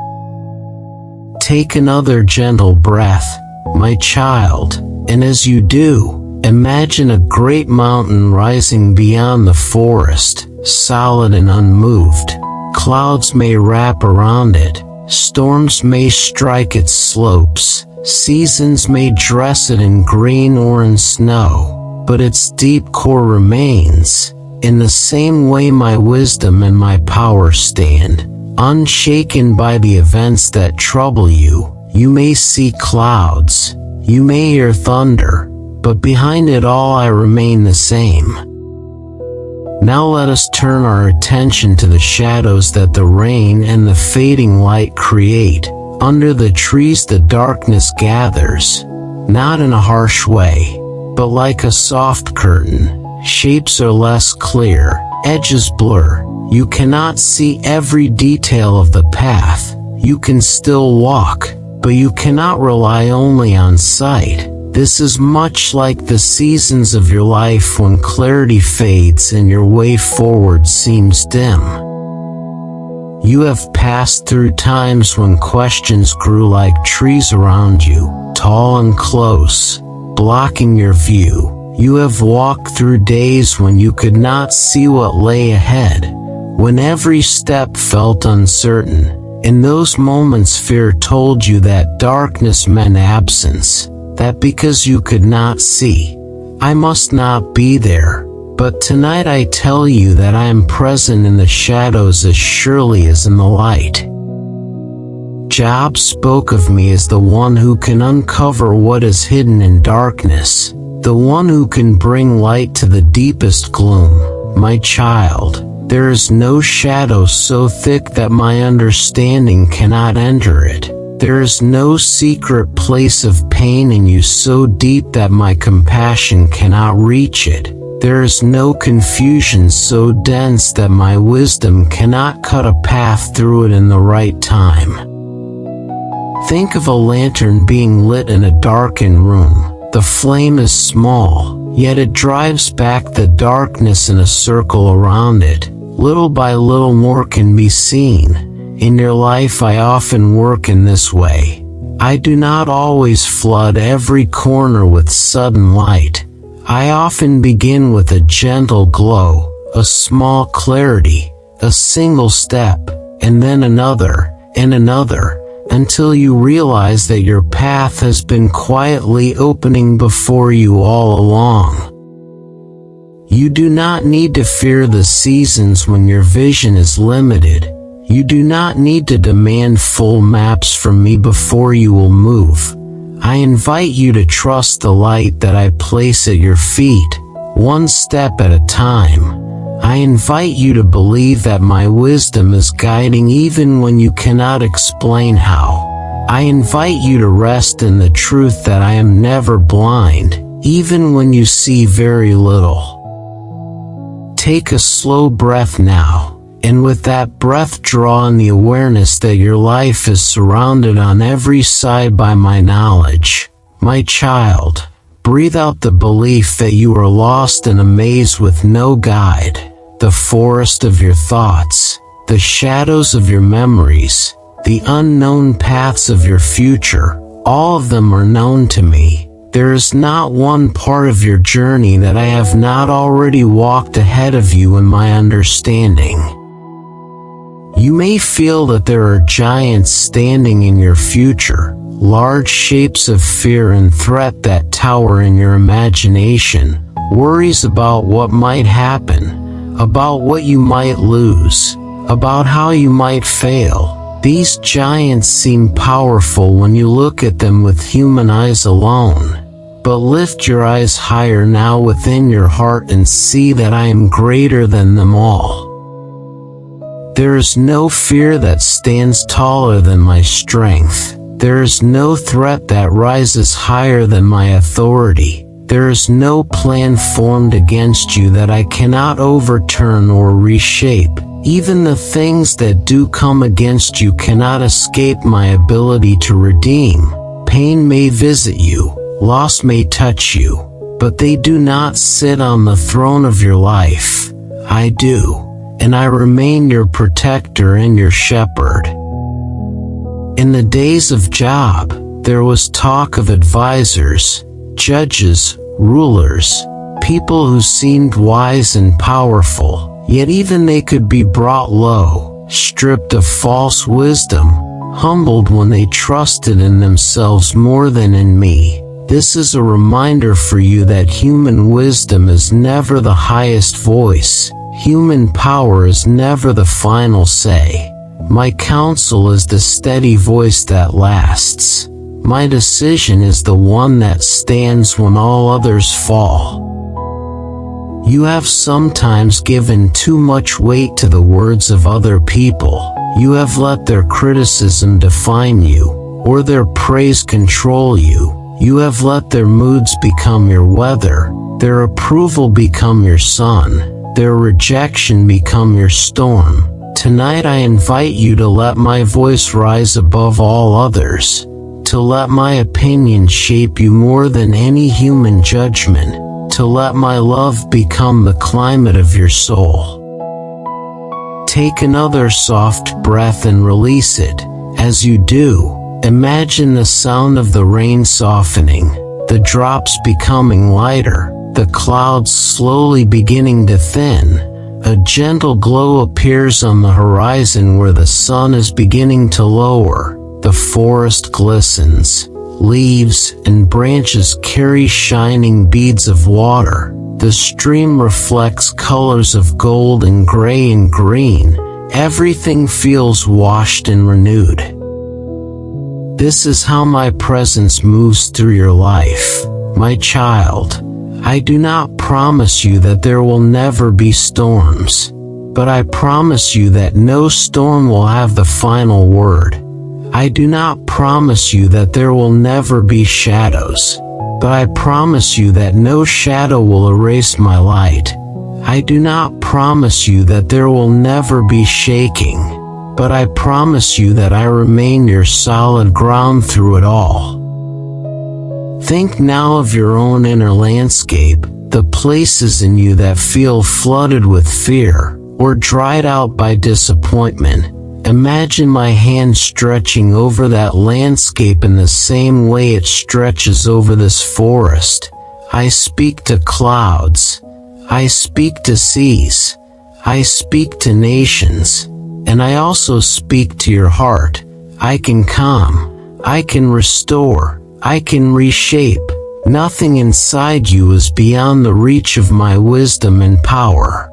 Take another gentle breath, my child, and as you do, imagine a great mountain rising beyond the forest, solid and unmoved. Clouds may wrap around it, storms may strike its slopes, seasons may dress it in green or in snow, but its deep core remains. In the same way my wisdom and my power stand, unshaken by the events that trouble you. You may see clouds, you may hear thunder, but behind it all I remain the same. Now let us turn our attention to the shadows that the rain and the fading light create. Under the trees the darkness gathers, not in a harsh way, but like a soft curtain. Shapes are less clear, edges blur. You cannot see every detail of the path. You can still walk, but you cannot rely only on sight. This is much like the seasons of your life when clarity fades and your way forward seems dim. You have passed through times when questions grew like trees around you, tall and close, blocking your view. You have walked through days when you could not see what lay ahead, when every step felt uncertain. In those moments fear told you that darkness meant absence, that because you could not see, I must not be there. But tonight I tell you that I am present in the shadows as surely as in the light. Job spoke of me as the one who can uncover what is hidden in darkness, the one who can bring light to the deepest gloom. My child, there is no shadow so thick that my understanding cannot enter it. There is no secret place of pain in you so deep that my compassion cannot reach it. There is no confusion so dense that my wisdom cannot cut a path through it in the right time. Think of a lantern being lit in a darkened room. The flame is small, yet it drives back the darkness in a circle around it. Little by little more can be seen. In your life I often work in this way. I do not always flood every corner with sudden light. I often begin with a gentle glow, a small clarity, a single step, and then another, and another, until you realize that your path has been quietly opening before you all along. You do not need to fear the seasons when your vision is limited. You do not need to demand full maps from me before you will move. I invite you to trust the light that I place at your feet, one step at a time. I invite you to believe that my wisdom is guiding even when you cannot explain how. I invite you to rest in the truth that I am never blind, even when you see very little. Take a slow breath now. And with that breath draw in the awareness that your life is surrounded on every side by my knowledge. My child, breathe out the belief that you are lost in a maze with no guide. The forest of your thoughts, the shadows of your memories, the unknown paths of your future, all of them are known to me. There is not one part of your journey that I have not already walked ahead of you in my understanding. You may feel that there are giants standing in your future, large shapes of fear and threat that tower in your imagination, worries about what might happen, about what you might lose, about how you might fail. These giants seem powerful when you look at them with human eyes alone. But lift your eyes higher now within your heart and see that I am greater than them all. There is no fear that stands taller than my strength. There is no threat that rises higher than my authority. There is no plan formed against you that I cannot overturn or reshape. Even the things that do come against you cannot escape my ability to redeem. Pain may visit you, loss may touch you, but they do not sit on the throne of your life. I do, and I remain your protector and your shepherd. In the days of Job, there was talk of advisors, judges, rulers, people who seemed wise and powerful. Yet even they could be brought low, stripped of false wisdom, humbled when they trusted in themselves more than in me. This is a reminder for you that human wisdom is never the highest voice. Human power is never the final say. My counsel is the steady voice that lasts. My decision is the one that stands when all others fall. You have sometimes given too much weight to the words of other people. You have let their criticism define you, or their praise control you. You have let their moods become your weather, their approval become your sun, their rejection become your storm. Tonight I invite you to let my voice rise above all others, to let my opinion shape you more than any human judgment, to let my love become the climate of your soul. Take another soft breath and release it. As you do, imagine the sound of the rain softening, the drops becoming lighter, the clouds slowly beginning to thin. A gentle glow appears on the horizon where the sun is beginning to lower. The forest glistens. Leaves and branches carry shining beads of water. The stream reflects colors of gold and gray and green. Everything feels washed and renewed. This is how my presence moves through your life. My child, I do not promise you that there will never be storms, but I promise you that no storm will have the final word. I do not promise you that there will never be shadows, but I promise you that no shadow will erase my light. I do not promise you that there will never be shaking, but I promise you that I remain your solid ground through it all. Think now of your own inner landscape, the places in you that feel flooded with fear, or dried out by disappointment. Imagine my hand stretching over that landscape in the same way it stretches over this forest. I speak to clouds. I speak to seas. I speak to nations. And I also speak to your heart. I can calm. I can restore. I can reshape. Nothing inside you is beyond the reach of my wisdom and power.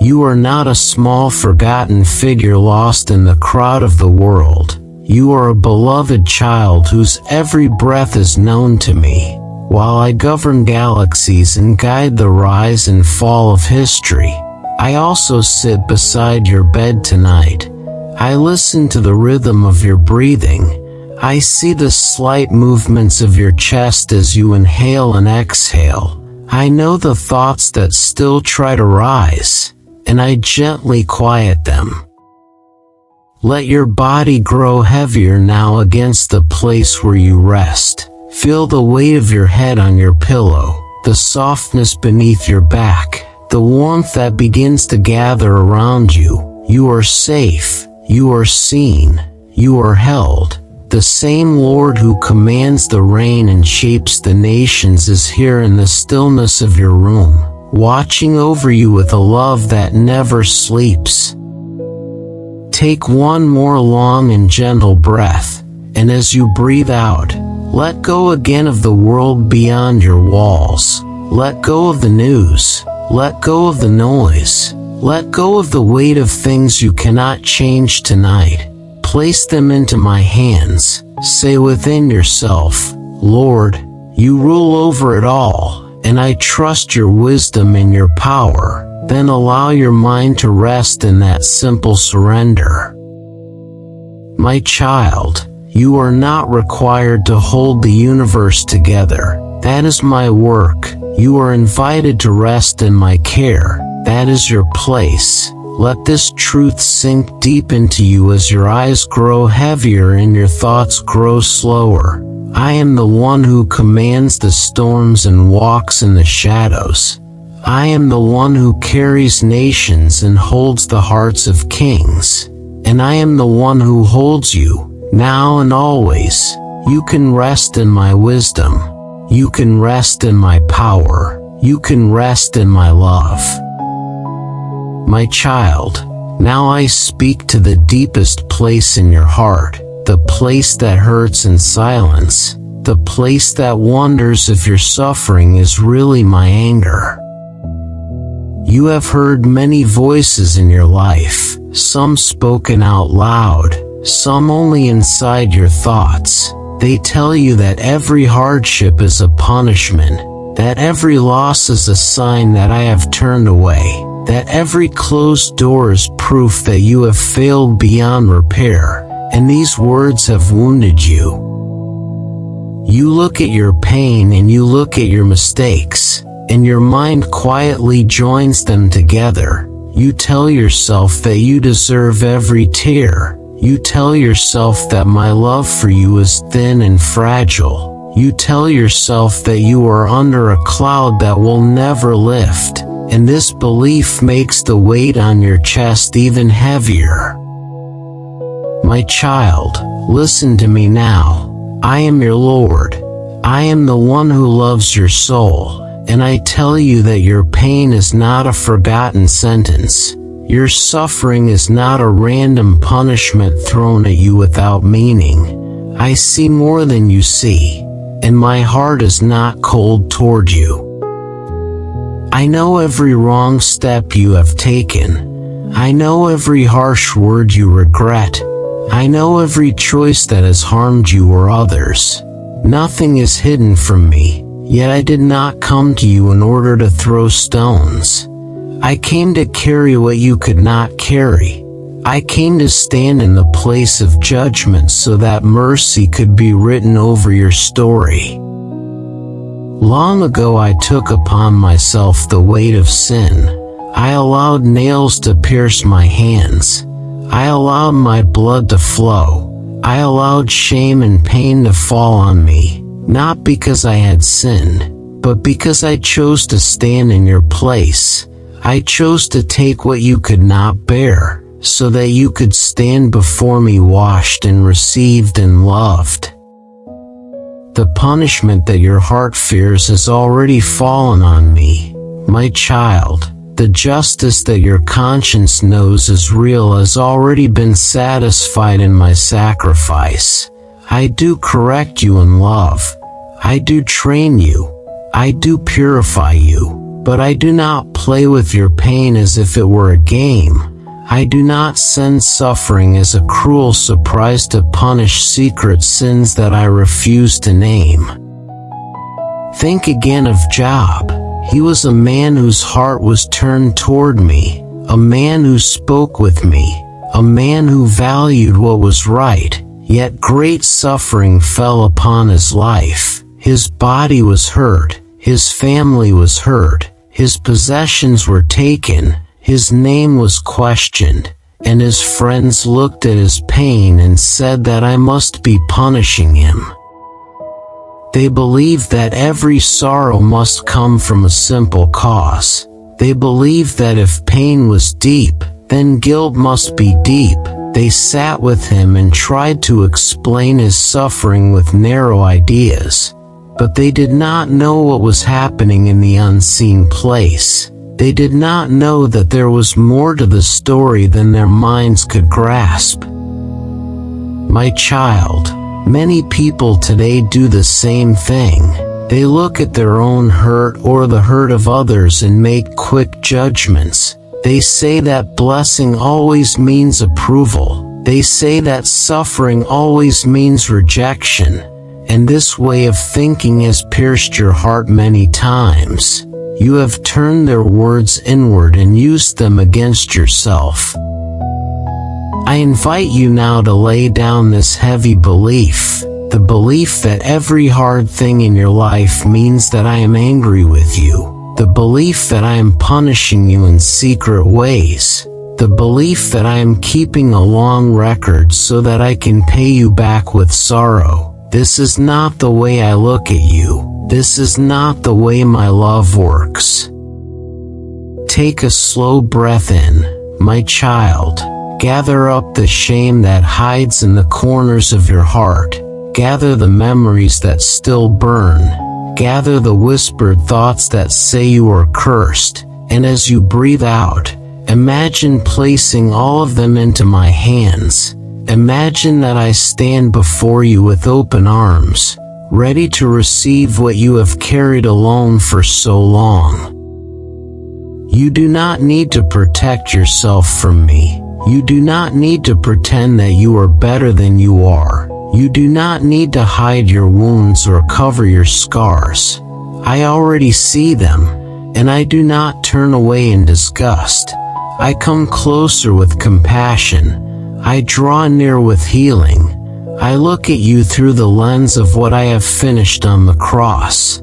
You are not a small forgotten figure lost in the crowd of the world. You are a beloved child whose every breath is known to me. While I govern galaxies and guide the rise and fall of history, I also sit beside your bed tonight. I listen to the rhythm of your breathing. I see the slight movements of your chest as you inhale and exhale. I know the thoughts that still try to rise, and I gently quiet them. Let your body grow heavier now against the place where you rest. Feel the weight of your head on your pillow, the softness beneath your back, the warmth that begins to gather around you. You are safe, you are seen, you are held. The same Lord who commands the rain and shapes the nations is here in the stillness of your room, watching over you with a love that never sleeps. Take one more long and gentle breath, and as you breathe out, let go again of the world beyond your walls. Let go of the news. Let go of the noise. Let go of the weight of things you cannot change tonight. Place them into my hands. Say within yourself, Lord, you rule over it all, and I trust your wisdom and your power. Then allow your mind to rest in that simple surrender. My child, you are not required to hold the universe together. That is my work. You are invited to rest in my care. That is your place. Let this truth sink deep into you as your eyes grow heavier and your thoughts grow slower. I am the one who commands the storms and walks in the shadows. I am the one who carries nations and holds the hearts of kings. And I am the one who holds you, now and always. You can rest in my wisdom. You can rest in my power. You can rest in my love. My child, now I speak to the deepest place in your heart, the place that hurts in silence, the place that wonders if your suffering is really my anger. You have heard many voices in your life, some spoken out loud, some only inside your thoughts. They tell you that every hardship is a punishment, that every loss is a sign that I have turned away, that every closed door is proof that you have failed beyond repair, and these words have wounded you. You look at your pain and you look at your mistakes, and your mind quietly joins them together. You tell yourself that you deserve every tear. You tell yourself that my love for you is thin and fragile. You tell yourself that you are under a cloud that will never lift, and this belief makes the weight on your chest even heavier. My child, listen to me now. I am your Lord. I am the one who loves your soul, and I tell you that your pain is not a forgotten sentence. Your suffering is not a random punishment thrown at you without meaning. I see more than you see, and my heart is not cold toward you. I know every wrong step you have taken. I know every harsh word you regret. I know every choice that has harmed you or others. Nothing is hidden from me, yet I did not come to you in order to throw stones. I came to carry what you could not carry. I came to stand in the place of judgment so that mercy could be written over your story. Long ago I took upon myself the weight of sin. I allowed nails to pierce my hands. I allowed my blood to flow. I allowed shame and pain to fall on me, not because I had sinned, but because I chose to stand in your place. I chose to take what you could not bear, so that you could stand before me washed and received and loved. The punishment that your heart fears has already fallen on me, my child. The justice that your conscience knows is real has already been satisfied in my sacrifice. I do correct you in love. I do train you. I do purify you. But I do not play with your pain as if it were a game. I do not send suffering as a cruel surprise to punish secret sins that I refuse to name. Think again of Job. He was a man whose heart was turned toward me, a man who spoke with me, a man who valued what was right, yet great suffering fell upon his life. His body was hurt, his family was hurt, his possessions were taken, his name was questioned, and his friends looked at his pain and said that I must be punishing him. They believed that every sorrow must come from a simple cause. They believed that if pain was deep, then guilt must be deep. They sat with him and tried to explain his suffering with narrow ideas. But they did not know what was happening in the unseen place. They did not know that there was more to the story than their minds could grasp. My child, many people today do the same thing. They look at their own hurt or the hurt of others and make quick judgments. They say that blessing always means approval. They say that suffering always means rejection. And this way of thinking has pierced your heart many times. You have turned their words inward and used them against yourself. I invite you now to lay down this heavy belief, the belief that every hard thing in your life means that I am angry with you, the belief that I am punishing you in secret ways, the belief that I am keeping a long record so that I can pay you back with sorrow. This is not the way I look at you. This is not the way my love works. Take a slow breath in, my child. Gather up the shame that hides in the corners of your heart. Gather the memories that still burn. Gather the whispered thoughts that say you are cursed. And as you breathe out, imagine placing all of them into my hands. Imagine that I stand before you with open arms, ready to receive what you have carried alone for so long. You do not need to protect yourself from me. You do not need to pretend that you are better than you are. You do not need to hide your wounds or cover your scars. I already see them, and I do not turn away in disgust. I come closer with compassion. I draw near with healing. I look at you through the lens of what I have finished on the cross.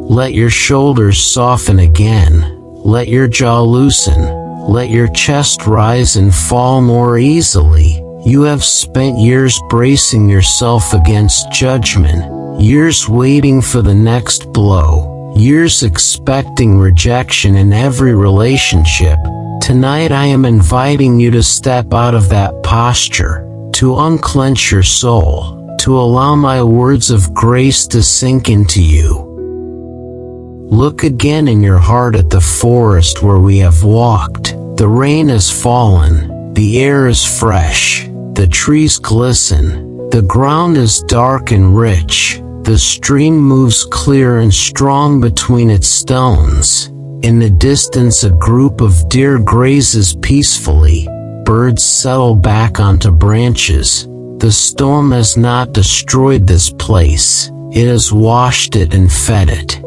Let your shoulders soften again. Let your jaw loosen. Let your chest rise and fall more easily. You have spent years bracing yourself against judgment, years waiting for the next blow, years expecting rejection in every relationship. Tonight I am inviting you to step out of that posture, to unclench your soul, to allow my words of grace to sink into you. Look again in your heart at the forest where we have walked. The rain has fallen, the air is fresh, the trees glisten, the ground is dark and rich, the stream moves clear and strong between its stones. In the distance a group of deer grazes peacefully, birds settle back onto branches. The storm has not destroyed this place, it has washed it and fed it.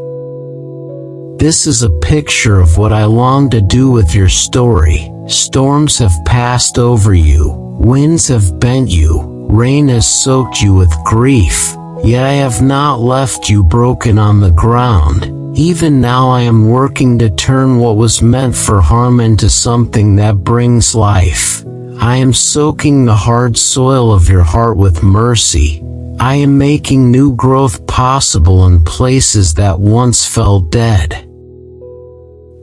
This is a picture of what I long to do with your story. Storms have passed over you, winds have bent you, rain has soaked you with grief, yet I have not left you broken on the ground. Even now I am working to turn what was meant for harm into something that brings life. I am soaking the hard soil of your heart with mercy. I am making new growth possible in places that once fell dead.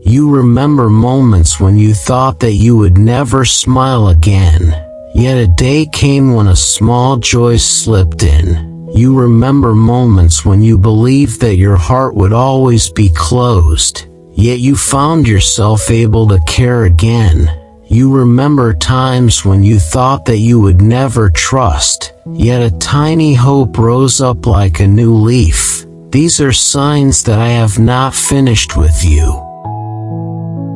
You remember moments when you thought that you would never smile again, yet a day came when a small joy slipped in. You remember moments when you believed that your heart would always be closed, yet you found yourself able to care again. You remember times when you thought that you would never trust, yet a tiny hope rose up like a new leaf. These are signs that I have not finished with you.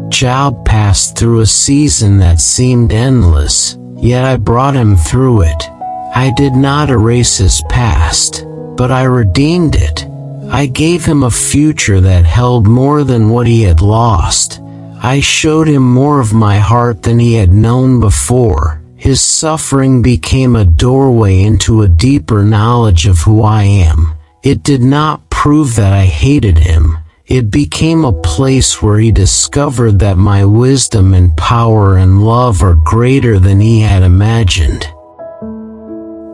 Job passed through a season that seemed endless, yet I brought him through it. I did not erase his past, but I redeemed it. I gave him a future that held more than what he had lost. I showed him more of my heart than he had known before. His suffering became a doorway into a deeper knowledge of who I am. It did not prove that I hated him. It became a place where he discovered that my wisdom and power and love are greater than he had imagined.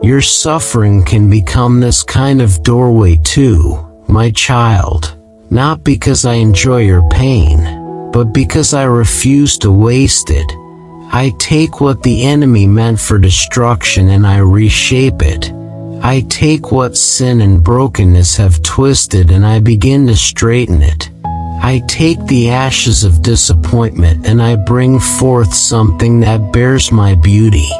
Your suffering can become this kind of doorway too, my child. Not because I enjoy your pain, but because I refuse to waste it. I take what the enemy meant for destruction and I reshape it. I take what sin and brokenness have twisted and I begin to straighten it. I take the ashes of disappointment and I bring forth something that bears my beauty.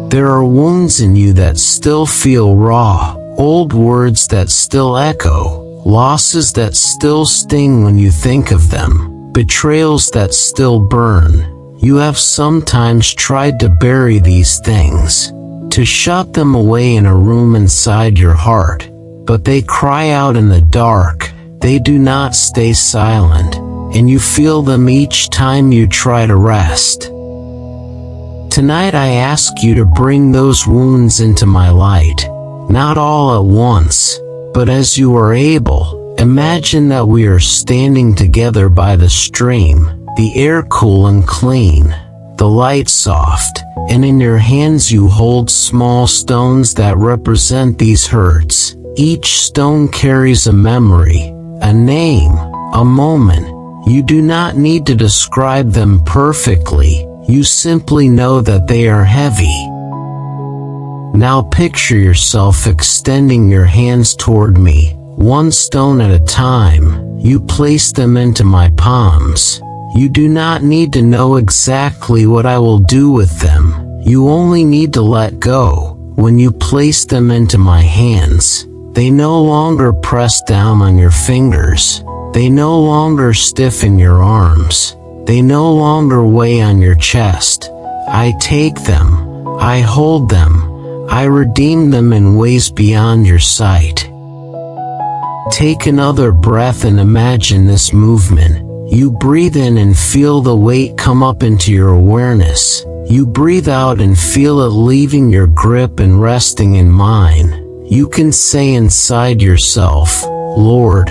There are wounds in you that still feel raw, old words that still echo, losses that still sting when you think of them. betrayals that still burn. You have sometimes tried to bury these things, to shut them away in a room inside your heart, but they cry out in the dark. They do not stay silent, and you feel them each time you try to rest. Tonight I ask you to bring those wounds into my light, not all at once, but as you are able. Imagine that we are standing together by the stream, the air cool and clean, the light soft, and in your hands you hold small stones that represent these hurts. Each stone carries a memory, a name, a moment. You do not need to describe them perfectly, you simply know that they are heavy. Now picture yourself extending your hands toward me, one stone at a time. You place them into my palms. You do not need to know exactly what I will do with them. You only need to let go. When you place them into my hands, they no longer press down on your fingers. They no longer stiffen your arms. They no longer weigh on your chest. I take them. I hold them. I redeem them in ways beyond your sight. Take another breath and imagine this movement. You breathe in and feel the weight come up into your awareness. You breathe out and feel it leaving your grip and resting in mine. You can say inside yourself, Lord,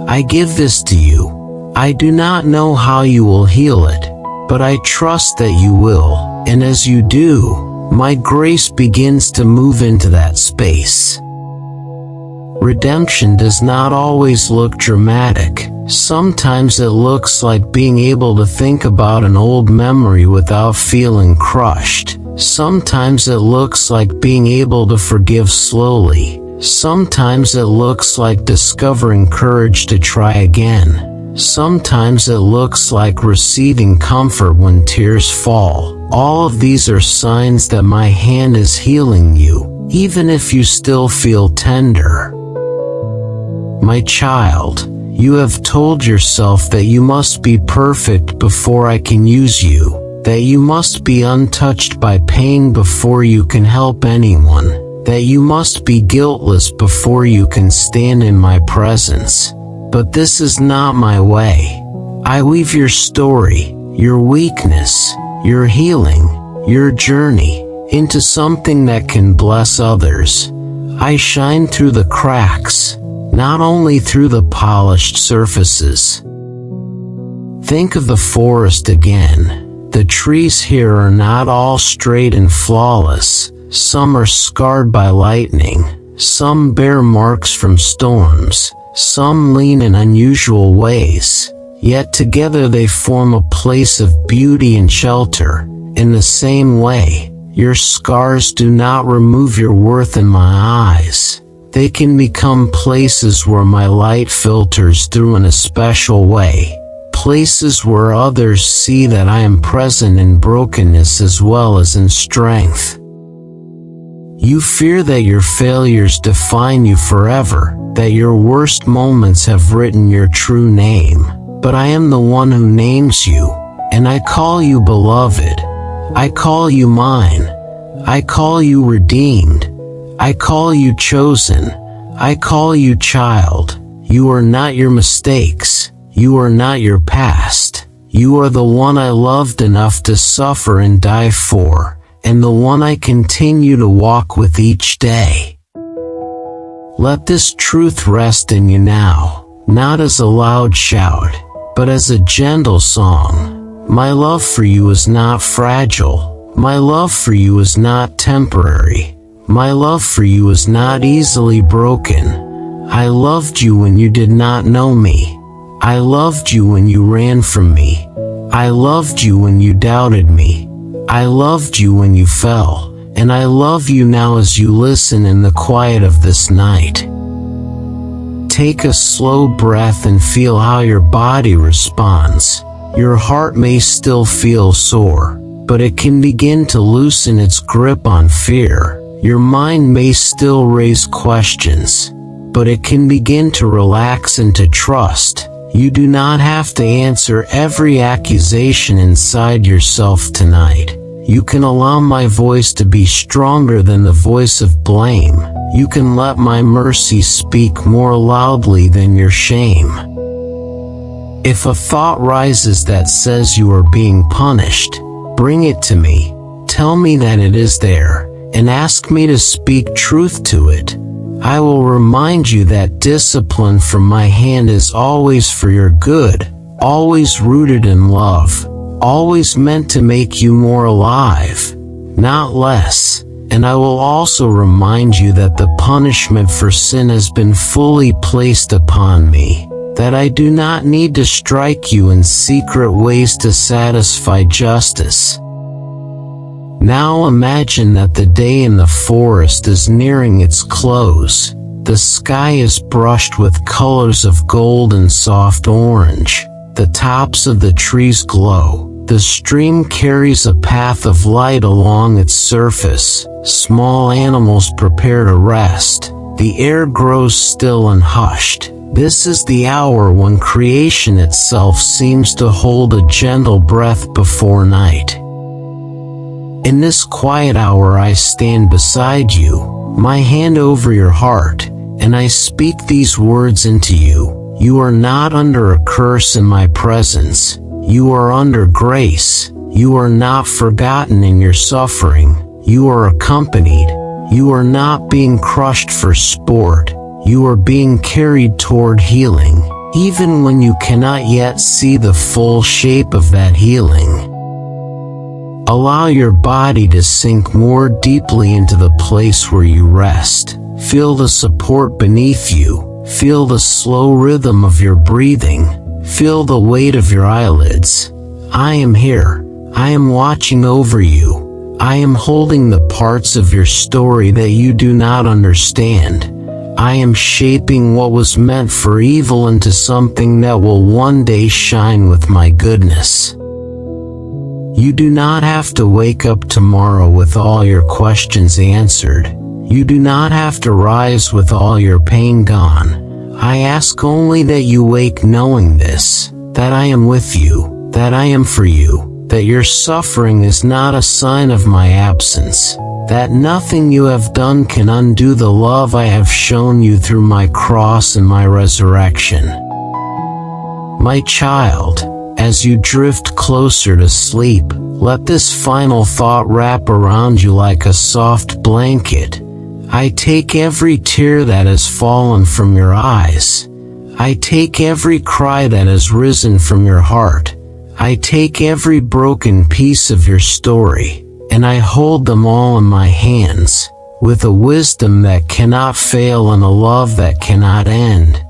I give this to you. I do not know how you will heal it, but I trust that you will. And as you do, my grace begins to move into that space. Redemption does not always look dramatic. Sometimes it looks like being able to think about an old memory without feeling crushed. Sometimes it looks like being able to forgive slowly. Sometimes it looks like discovering courage to try again. Sometimes it looks like receiving comfort when tears fall. All of these are signs that my hand is healing you, even if you still feel tender. My child, you have told yourself that you must be perfect before I can use you, that you must be untouched by pain before you can help anyone, that you must be guiltless before you can stand in my presence. But this is not my way. I weave your story, your weakness, your healing, your journey, into something that can bless others. I shine through the cracks, not only through the polished surfaces. Think of the forest again. The trees here are not all straight and flawless. Some are scarred by lightning. Some bear marks from storms. Some lean in unusual ways. Yet together they form a place of beauty and shelter. In the same way, your scars do not remove your worth in my eyes. They can become places where my light filters through in a special way. Places where others see that I am present in brokenness as well as in strength. You fear that your failures define you forever, that your worst moments have written your true name. But I am the one who names you, and I call you beloved. I call you mine. I call you redeemed. I call you chosen. I call you child. You are not your mistakes. You are not your past. You are the one I loved enough to suffer and die for, and the one I continue to walk with each day. Let this truth rest in you now, not as a loud shout, but as a gentle song. My love for you is not fragile. My love for you is not temporary. My love for you is not easily broken. I loved you when you did not know me. I loved you when you ran from me. I loved you when you doubted me. I loved you when you fell, and I love you now as you listen in the quiet of this night. Take a slow breath and feel how your body responds. Your heart may still feel sore, but it can begin to loosen its grip on fear. Your mind may still raise questions, but it can begin to relax and to trust. You do not have to answer every accusation inside yourself tonight. You can allow my voice to be stronger than the voice of blame. You can let my mercy speak more loudly than your shame. If a thought rises that says you are being punished, bring it to me. Tell me that it is there, and ask me to speak truth to it. I will remind you that discipline from my hand is always for your good, always rooted in love, always meant to make you more alive, not less. And I will also remind you that the punishment for sin has been fully placed upon me, that I do not need to strike you in secret ways to satisfy justice. Now imagine that the day in the forest is nearing its close. The sky is brushed with colors of gold and soft orange. The tops of the trees glow. The stream carries a path of light along its surface. Small animals prepare to rest. The air grows still and hushed. This is the hour when creation itself seems to hold a gentle breath before night. In this quiet hour I stand beside you, my hand over your heart, and I speak these words into you. You are not under a curse in my presence. You are under grace. You are not forgotten in your suffering. You are accompanied. You are not being crushed for sport. You are being carried toward healing, even when you cannot yet see the full shape of that healing. Allow your body to sink more deeply into the place where you rest. Feel the support beneath you. Feel the slow rhythm of your breathing. Feel the weight of your eyelids. I am here. I am watching over you. I am holding the parts of your story that you do not understand. I am shaping what was meant for evil into something that will one day shine with my goodness. You do not have to wake up tomorrow with all your questions answered. You do not have to rise with all your pain gone. I ask only that you wake knowing this, that I am with you, that I am for you, that your suffering is not a sign of my absence, that nothing you have done can undo the love I have shown you through my cross and my resurrection. My child, as you drift closer to sleep, let this final thought wrap around you like a soft blanket. I take every tear that has fallen from your eyes. I take every cry that has risen from your heart. I take every broken piece of your story, and I hold them all in my hands, with a wisdom that cannot fail and a love that cannot end.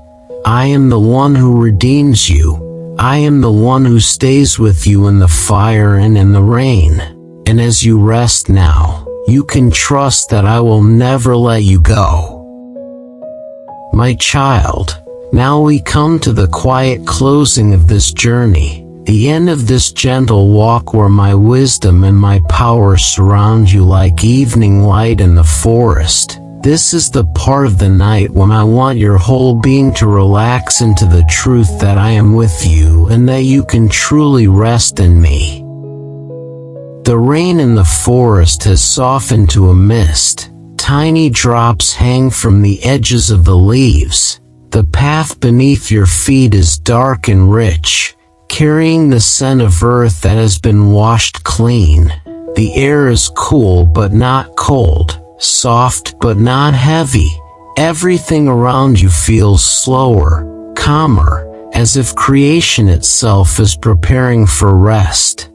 I am the one who redeems you. I am the one who stays with you in the fire and in the rain. And as you rest now, you can trust that I will never let you go. My child, now we come to the quiet closing of this journey, the end of this gentle walk where my wisdom and my power surround you like evening light in the forest. This is the part of the night when I want your whole being to relax into the truth that I am with you and that you can truly rest in me. The rain in the forest has softened to a mist. Tiny drops hang from the edges of the leaves. The path beneath your feet is dark and rich, carrying the scent of earth that has been washed clean. The air is cool but not cold. Soft but not heavy. Everything around you feels slower, calmer, as if creation itself is preparing for rest.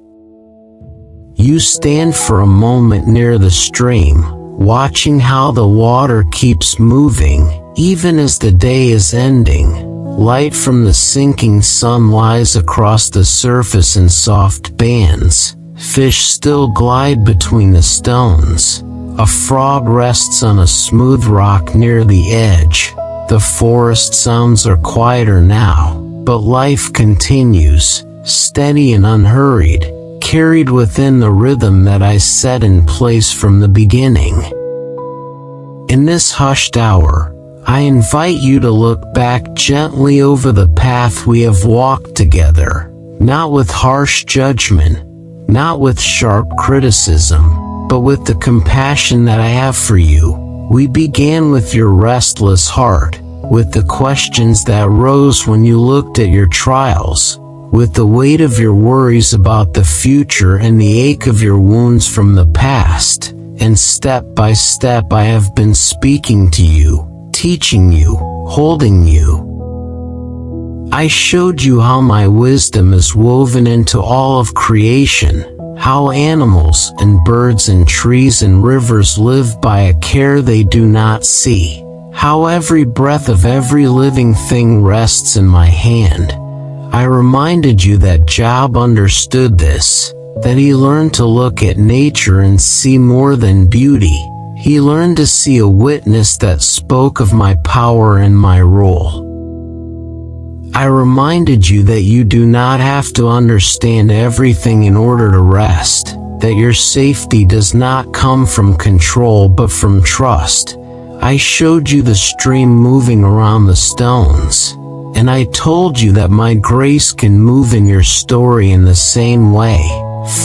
You stand for a moment near the stream, watching how the water keeps moving, even as the day is ending. Light from the sinking sun lies across the surface in soft bands. Fish still glide between the stones. A frog rests on a smooth rock near the edge. The forest sounds are quieter now, but life continues, steady and unhurried, carried within the rhythm that I set in place from the beginning. In this hushed hour, I invite you to look back gently over the path we have walked together, not with harsh judgment, not with sharp criticism, but with the compassion that I have for you. We began with your restless heart, with the questions that rose when you looked at your trials, with the weight of your worries about the future and the ache of your wounds from the past, and step by step I have been speaking to you, teaching you, holding you. I showed you how my wisdom is woven into all of creation, how animals and birds and trees and rivers live by a care they do not see, how every breath of every living thing rests in my hand. I reminded you that Job understood this, that he learned to look at nature and see more than beauty. He learned to see a witness that spoke of my power and my rule. I reminded you that you do not have to understand everything in order to rest, that your safety does not come from control but from trust. I showed you the stream moving around the stones, and I told you that my grace can move in your story in the same way,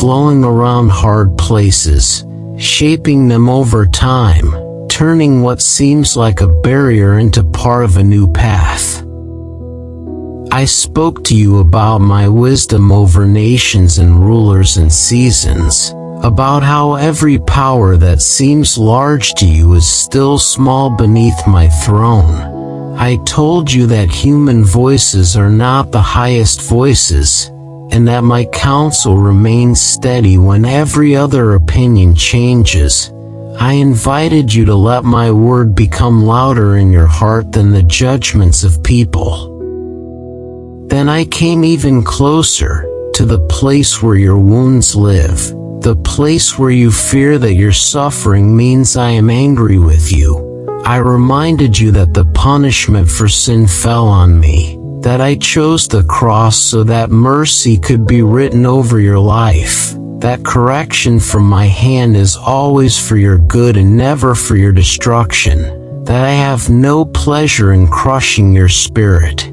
flowing around hard places, shaping them over time, turning what seems like a barrier into part of a new path. I spoke to you about my wisdom over nations and rulers and seasons, about how every power that seems large to you is still small beneath my throne. I told you that human voices are not the highest voices, and that my counsel remains steady when every other opinion changes. I invited you to let my word become louder in your heart than the judgments of people. Then I came even closer, to the place where your wounds live, the place where you fear that your suffering means I am angry with you. I reminded you that the punishment for sin fell on me, that I chose the cross so that mercy could be written over your life, that correction from my hand is always for your good and never for your destruction, that I have no pleasure in crushing your spirit.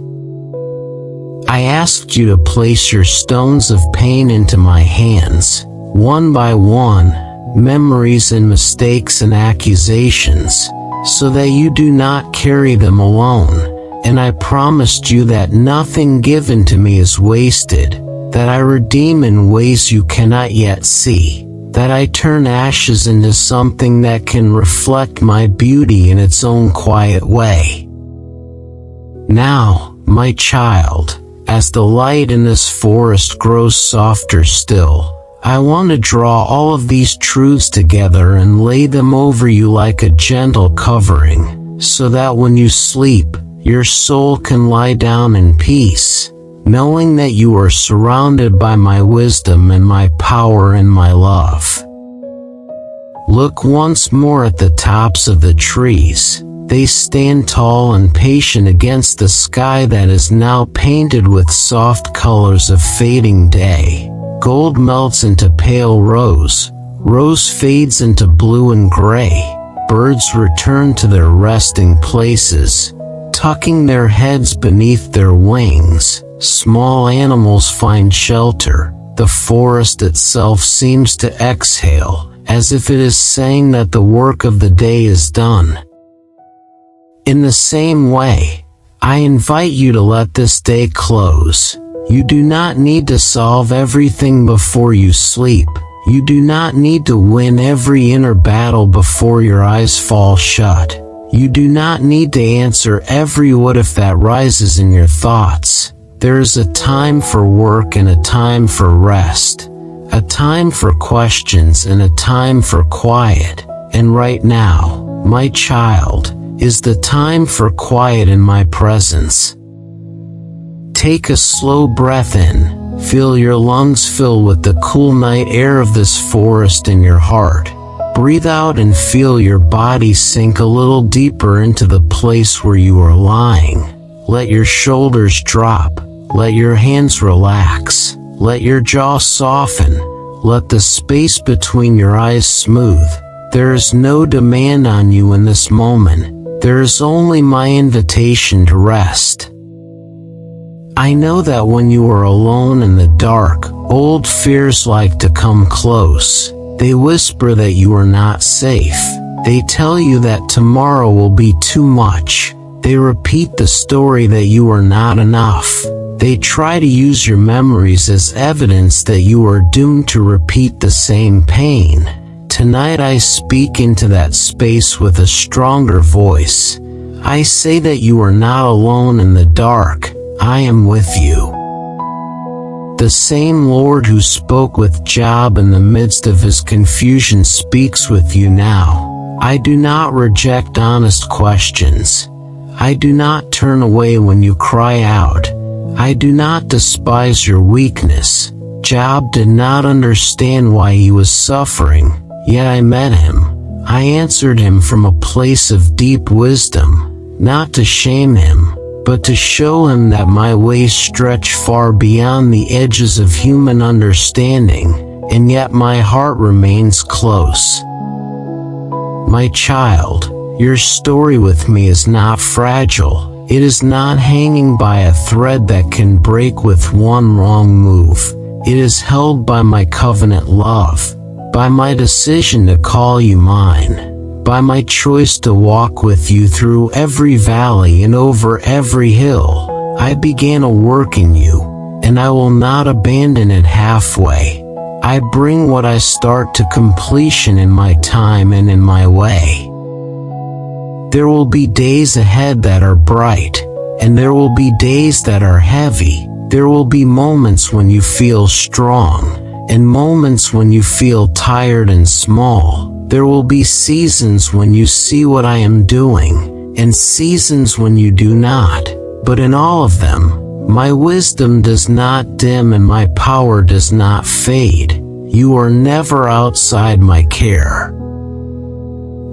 I asked you to place your stones of pain into my hands, one by one, memories and mistakes and accusations, so that you do not carry them alone, and I promised you that nothing given to me is wasted, that I redeem in ways you cannot yet see, that I turn ashes into something that can reflect my beauty in its own quiet way. Now, my child, as the light in this forest grows softer still, I want to draw all of these truths together and lay them over you like a gentle covering, so that when you sleep, your soul can lie down in peace, knowing that you are surrounded by my wisdom and my power and my love. Look once more at the tops of the trees. They stand tall and patient against the sky that is now painted with soft colors of fading day. Gold melts into pale rose, rose fades into blue and gray. Birds return to their resting places, tucking their heads beneath their wings. Small animals find shelter. The forest itself seems to exhale, as if it is saying that the work of the day is done. In the same way, I invite you to let this day close. You do not need to solve everything before you sleep. You do not need to win every inner battle before your eyes fall shut. You do not need to answer every what if that rises in your thoughts. There is a time for work and a time for rest, a time for questions and a time for quiet. And right now, my child, is the time for quiet in my presence. Take a slow breath in. Feel your lungs fill with the cool night air of this forest in your heart. Breathe out and feel your body sink a little deeper into the place where you are lying. Let your shoulders drop. Let your hands relax. Let your jaw soften. Let the space between your eyes smooth. There is no demand on you in this moment. There is only my invitation to rest. I know that when you are alone in the dark, old fears like to come close. They whisper that you are not safe. They tell you that tomorrow will be too much. They repeat the story that you are not enough. They try to use your memories as evidence that you are doomed to repeat the same pain. Tonight I speak into that space with a stronger voice. I say that you are not alone in the dark. I am with you. The same Lord who spoke with Job in the midst of his confusion speaks with you now. I do not reject honest questions. I do not turn away when you cry out. I do not despise your weakness. Job did not understand why he was suffering, yet I met him. I answered him from a place of deep wisdom, not to shame him, but to show him that my ways stretch far beyond the edges of human understanding, and yet my heart remains close. My child, your story with me is not fragile. It is not hanging by a thread that can break with one wrong move. It is held by my covenant love, by my decision to call you mine, by my choice to walk with you through every valley and over every hill. I began a work in you, and I will not abandon it halfway. I bring what I start to completion in my time and in my way. There will be days ahead that are bright, and there will be days that are heavy. There will be moments when you feel strong, and moments when you feel tired and small. There will be seasons when you see what I am doing, and seasons when you do not. But in all of them, my wisdom does not dim and my power does not fade. You are never outside my care.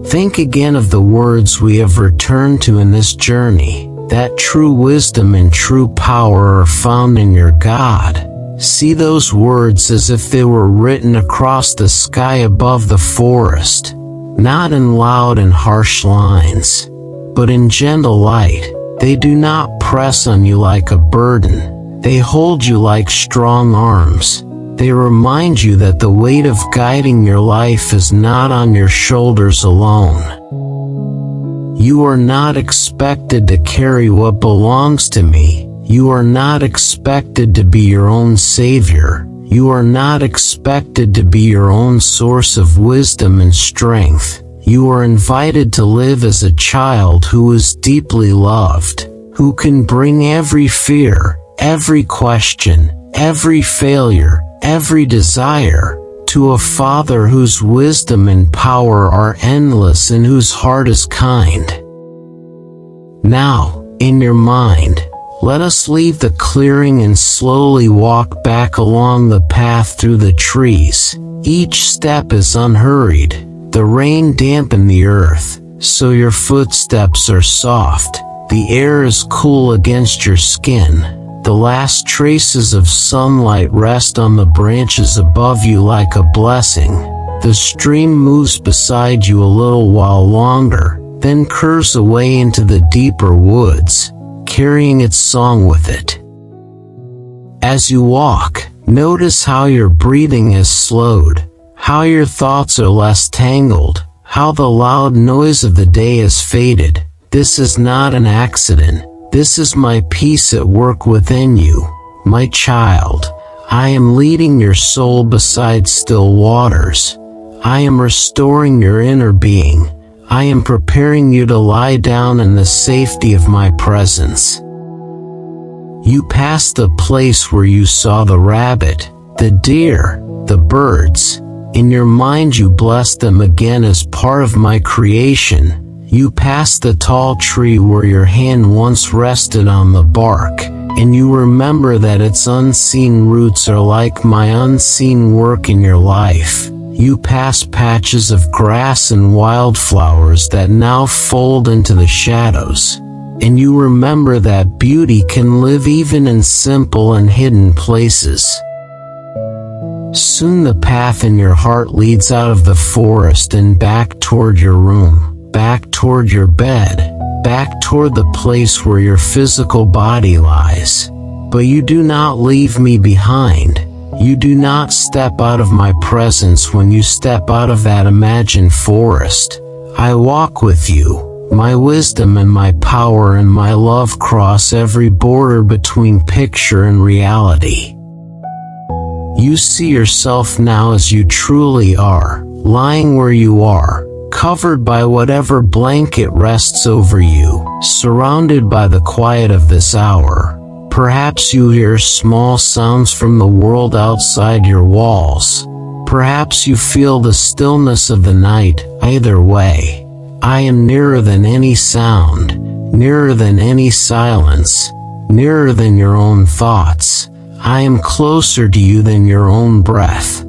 Think again of the words we have returned to in this journey, that true wisdom and true power are found in your God. See those words as if they were written across the sky above the forest, not in loud and harsh lines, but in gentle light. They do not press on you like a burden. They hold you like strong arms. They remind you that the weight of guiding your life is not on your shoulders alone. You are not expected to carry what belongs to me. You are not expected to be your own savior. You are not expected to be your own source of wisdom and strength. You are invited to live as a child who is deeply loved, who can bring every fear, every question, every failure, every desire to a Father whose wisdom and power are endless and whose heart is kind. Now, in your mind, let us leave the clearing and slowly walk back along the path through the trees. Each step is unhurried. The rain dampened the earth, so your footsteps are soft. The air is cool against your skin. The last traces of sunlight rest on the branches above you like a blessing. The stream moves beside you a little while longer, then curves away into the deeper woods, carrying its song with it. As you walk, notice how your breathing has slowed, how your thoughts are less tangled, how the loud noise of the day has faded. This is not an accident. This is my peace at work within you. My child, I am leading your soul beside still waters. I am restoring your inner being. I am preparing you to lie down in the safety of my presence. You pass the place where you saw the rabbit, the deer, the birds. In your mind you bless them again as part of my creation. You pass the tall tree where your hand once rested on the bark, and you remember that its unseen roots are like my unseen work in your life. You pass patches of grass and wildflowers that now fold into the shadows, and you remember that beauty can live even in simple and hidden places. Soon the path in your heart leads out of the forest and back toward your room, back toward your bed. back toward the place where your physical body lies. But you do not leave me behind. You do not step out of my presence when you step out of that imagined forest. I walk with you. My wisdom and my power and my love cross every border between picture and reality. You see yourself now as you truly are, lying where you are, covered by whatever blanket rests over you, surrounded by the quiet of this hour. Perhaps you hear small sounds from the world outside your walls. Perhaps you feel the stillness of the night. Either way, I am nearer than any sound, nearer than any silence, nearer than your own thoughts. I am closer to you than your own breath.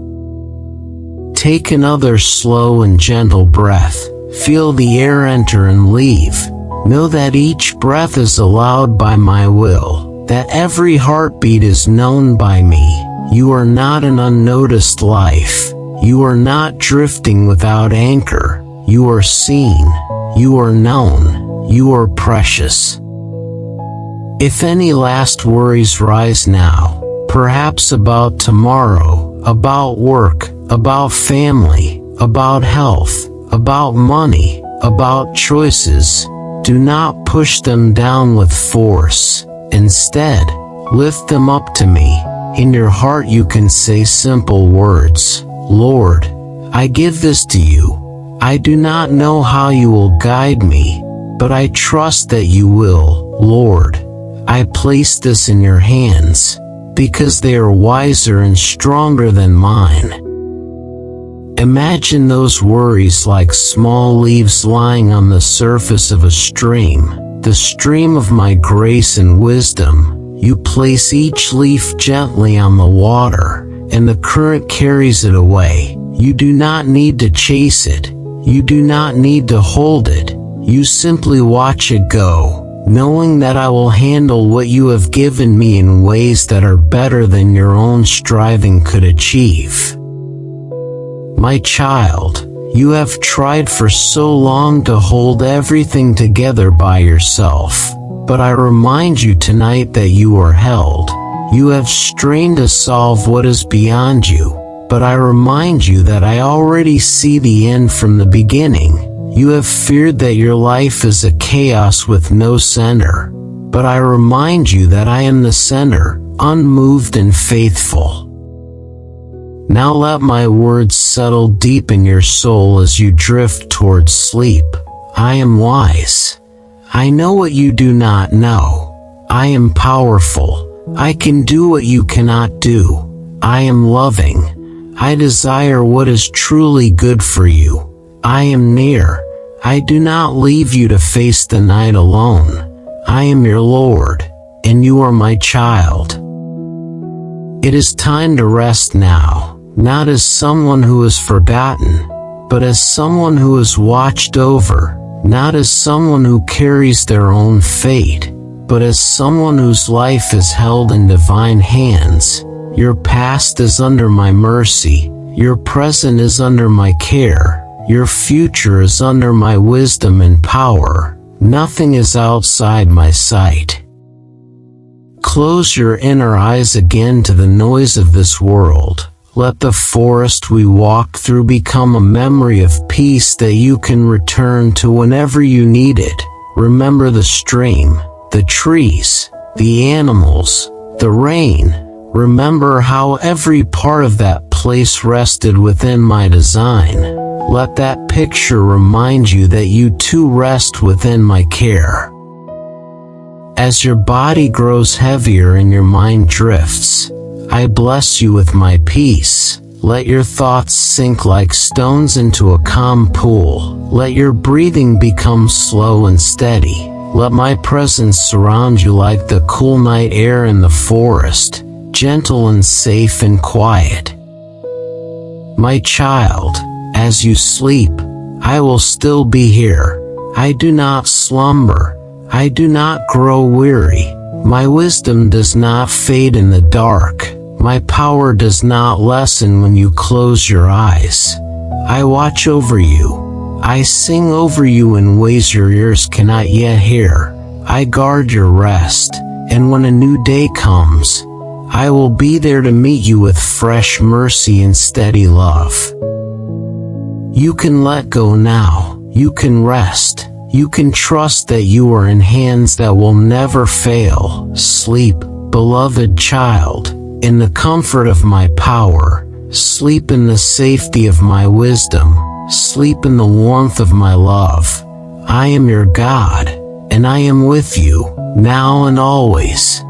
Take another slow and gentle breath. Feel the air enter and leave. Know that each breath is allowed by my will, that every heartbeat is known by me. You are not an unnoticed life. You are not drifting without anchor. You are seen. You are known. You are precious. If any last worries rise now, perhaps about tomorrow, about work, about family, about health, about money, about choices, do not push them down with force. Instead, lift them up to me. In your heart you can say simple words. Lord, I give this to you. I do not know how you will guide me, but I trust that you will. Lord, I place this in your hands, because they are wiser and stronger than mine. Imagine those worries like small leaves lying on the surface of a stream, the stream of my grace and wisdom. You place each leaf gently on the water, and the current carries it away. You do not need to chase it. You do not need to hold it. You simply watch it go, knowing that I will handle what you have given me in ways that are better than your own striving could achieve. My child, you have tried for so long to hold everything together by yourself, but I remind you tonight that you are held. You have strained to solve what is beyond you, but I remind you that I already see the end from the beginning. You have feared that your life is a chaos with no center, but I remind you that I am the center, unmoved and faithful. Now let my words settle deep in your soul as you drift towards sleep. I am wise. I know what you do not know. I am powerful. I can do what you cannot do. I am loving. I desire what is truly good for you. I am near. I do not leave you to face the night alone. I am your Lord, and you are my child. It is time to rest now, not as someone who is forgotten, but as someone who is watched over, not as someone who carries their own fate, but as someone whose life is held in divine hands. Your past is under my mercy, your present is under my care, your future is under my wisdom and power. Nothing is outside my sight. Close your inner eyes again to the noise of this world. Let the forest we walked through become a memory of peace that you can return to whenever you need it. Remember the stream, the trees, the animals, the rain. Remember how every part of that place rested within my design. Let that picture remind you that you too rest within my care. As your body grows heavier and your mind drifts, I bless you with my peace. Let your thoughts sink like stones into a calm pool. Let your breathing become slow and steady. Let my presence surround you like the cool night air in the forest, gentle and safe and quiet. My child, as you sleep, I will still be here. I do not slumber. I do not grow weary. My wisdom does not fade in the dark. My power does not lessen when you close your eyes. I watch over you. I sing over you in ways your ears cannot yet hear. I guard your rest, and when a new day comes, I will be there to meet you with fresh mercy and steady love. You can let go now. You can rest. You can trust that you are in hands that will never fail. Sleep, beloved child, in the comfort of my power. Sleep in the safety of my wisdom. Sleep in the warmth of my love. I am your God, and I am with you, now and always.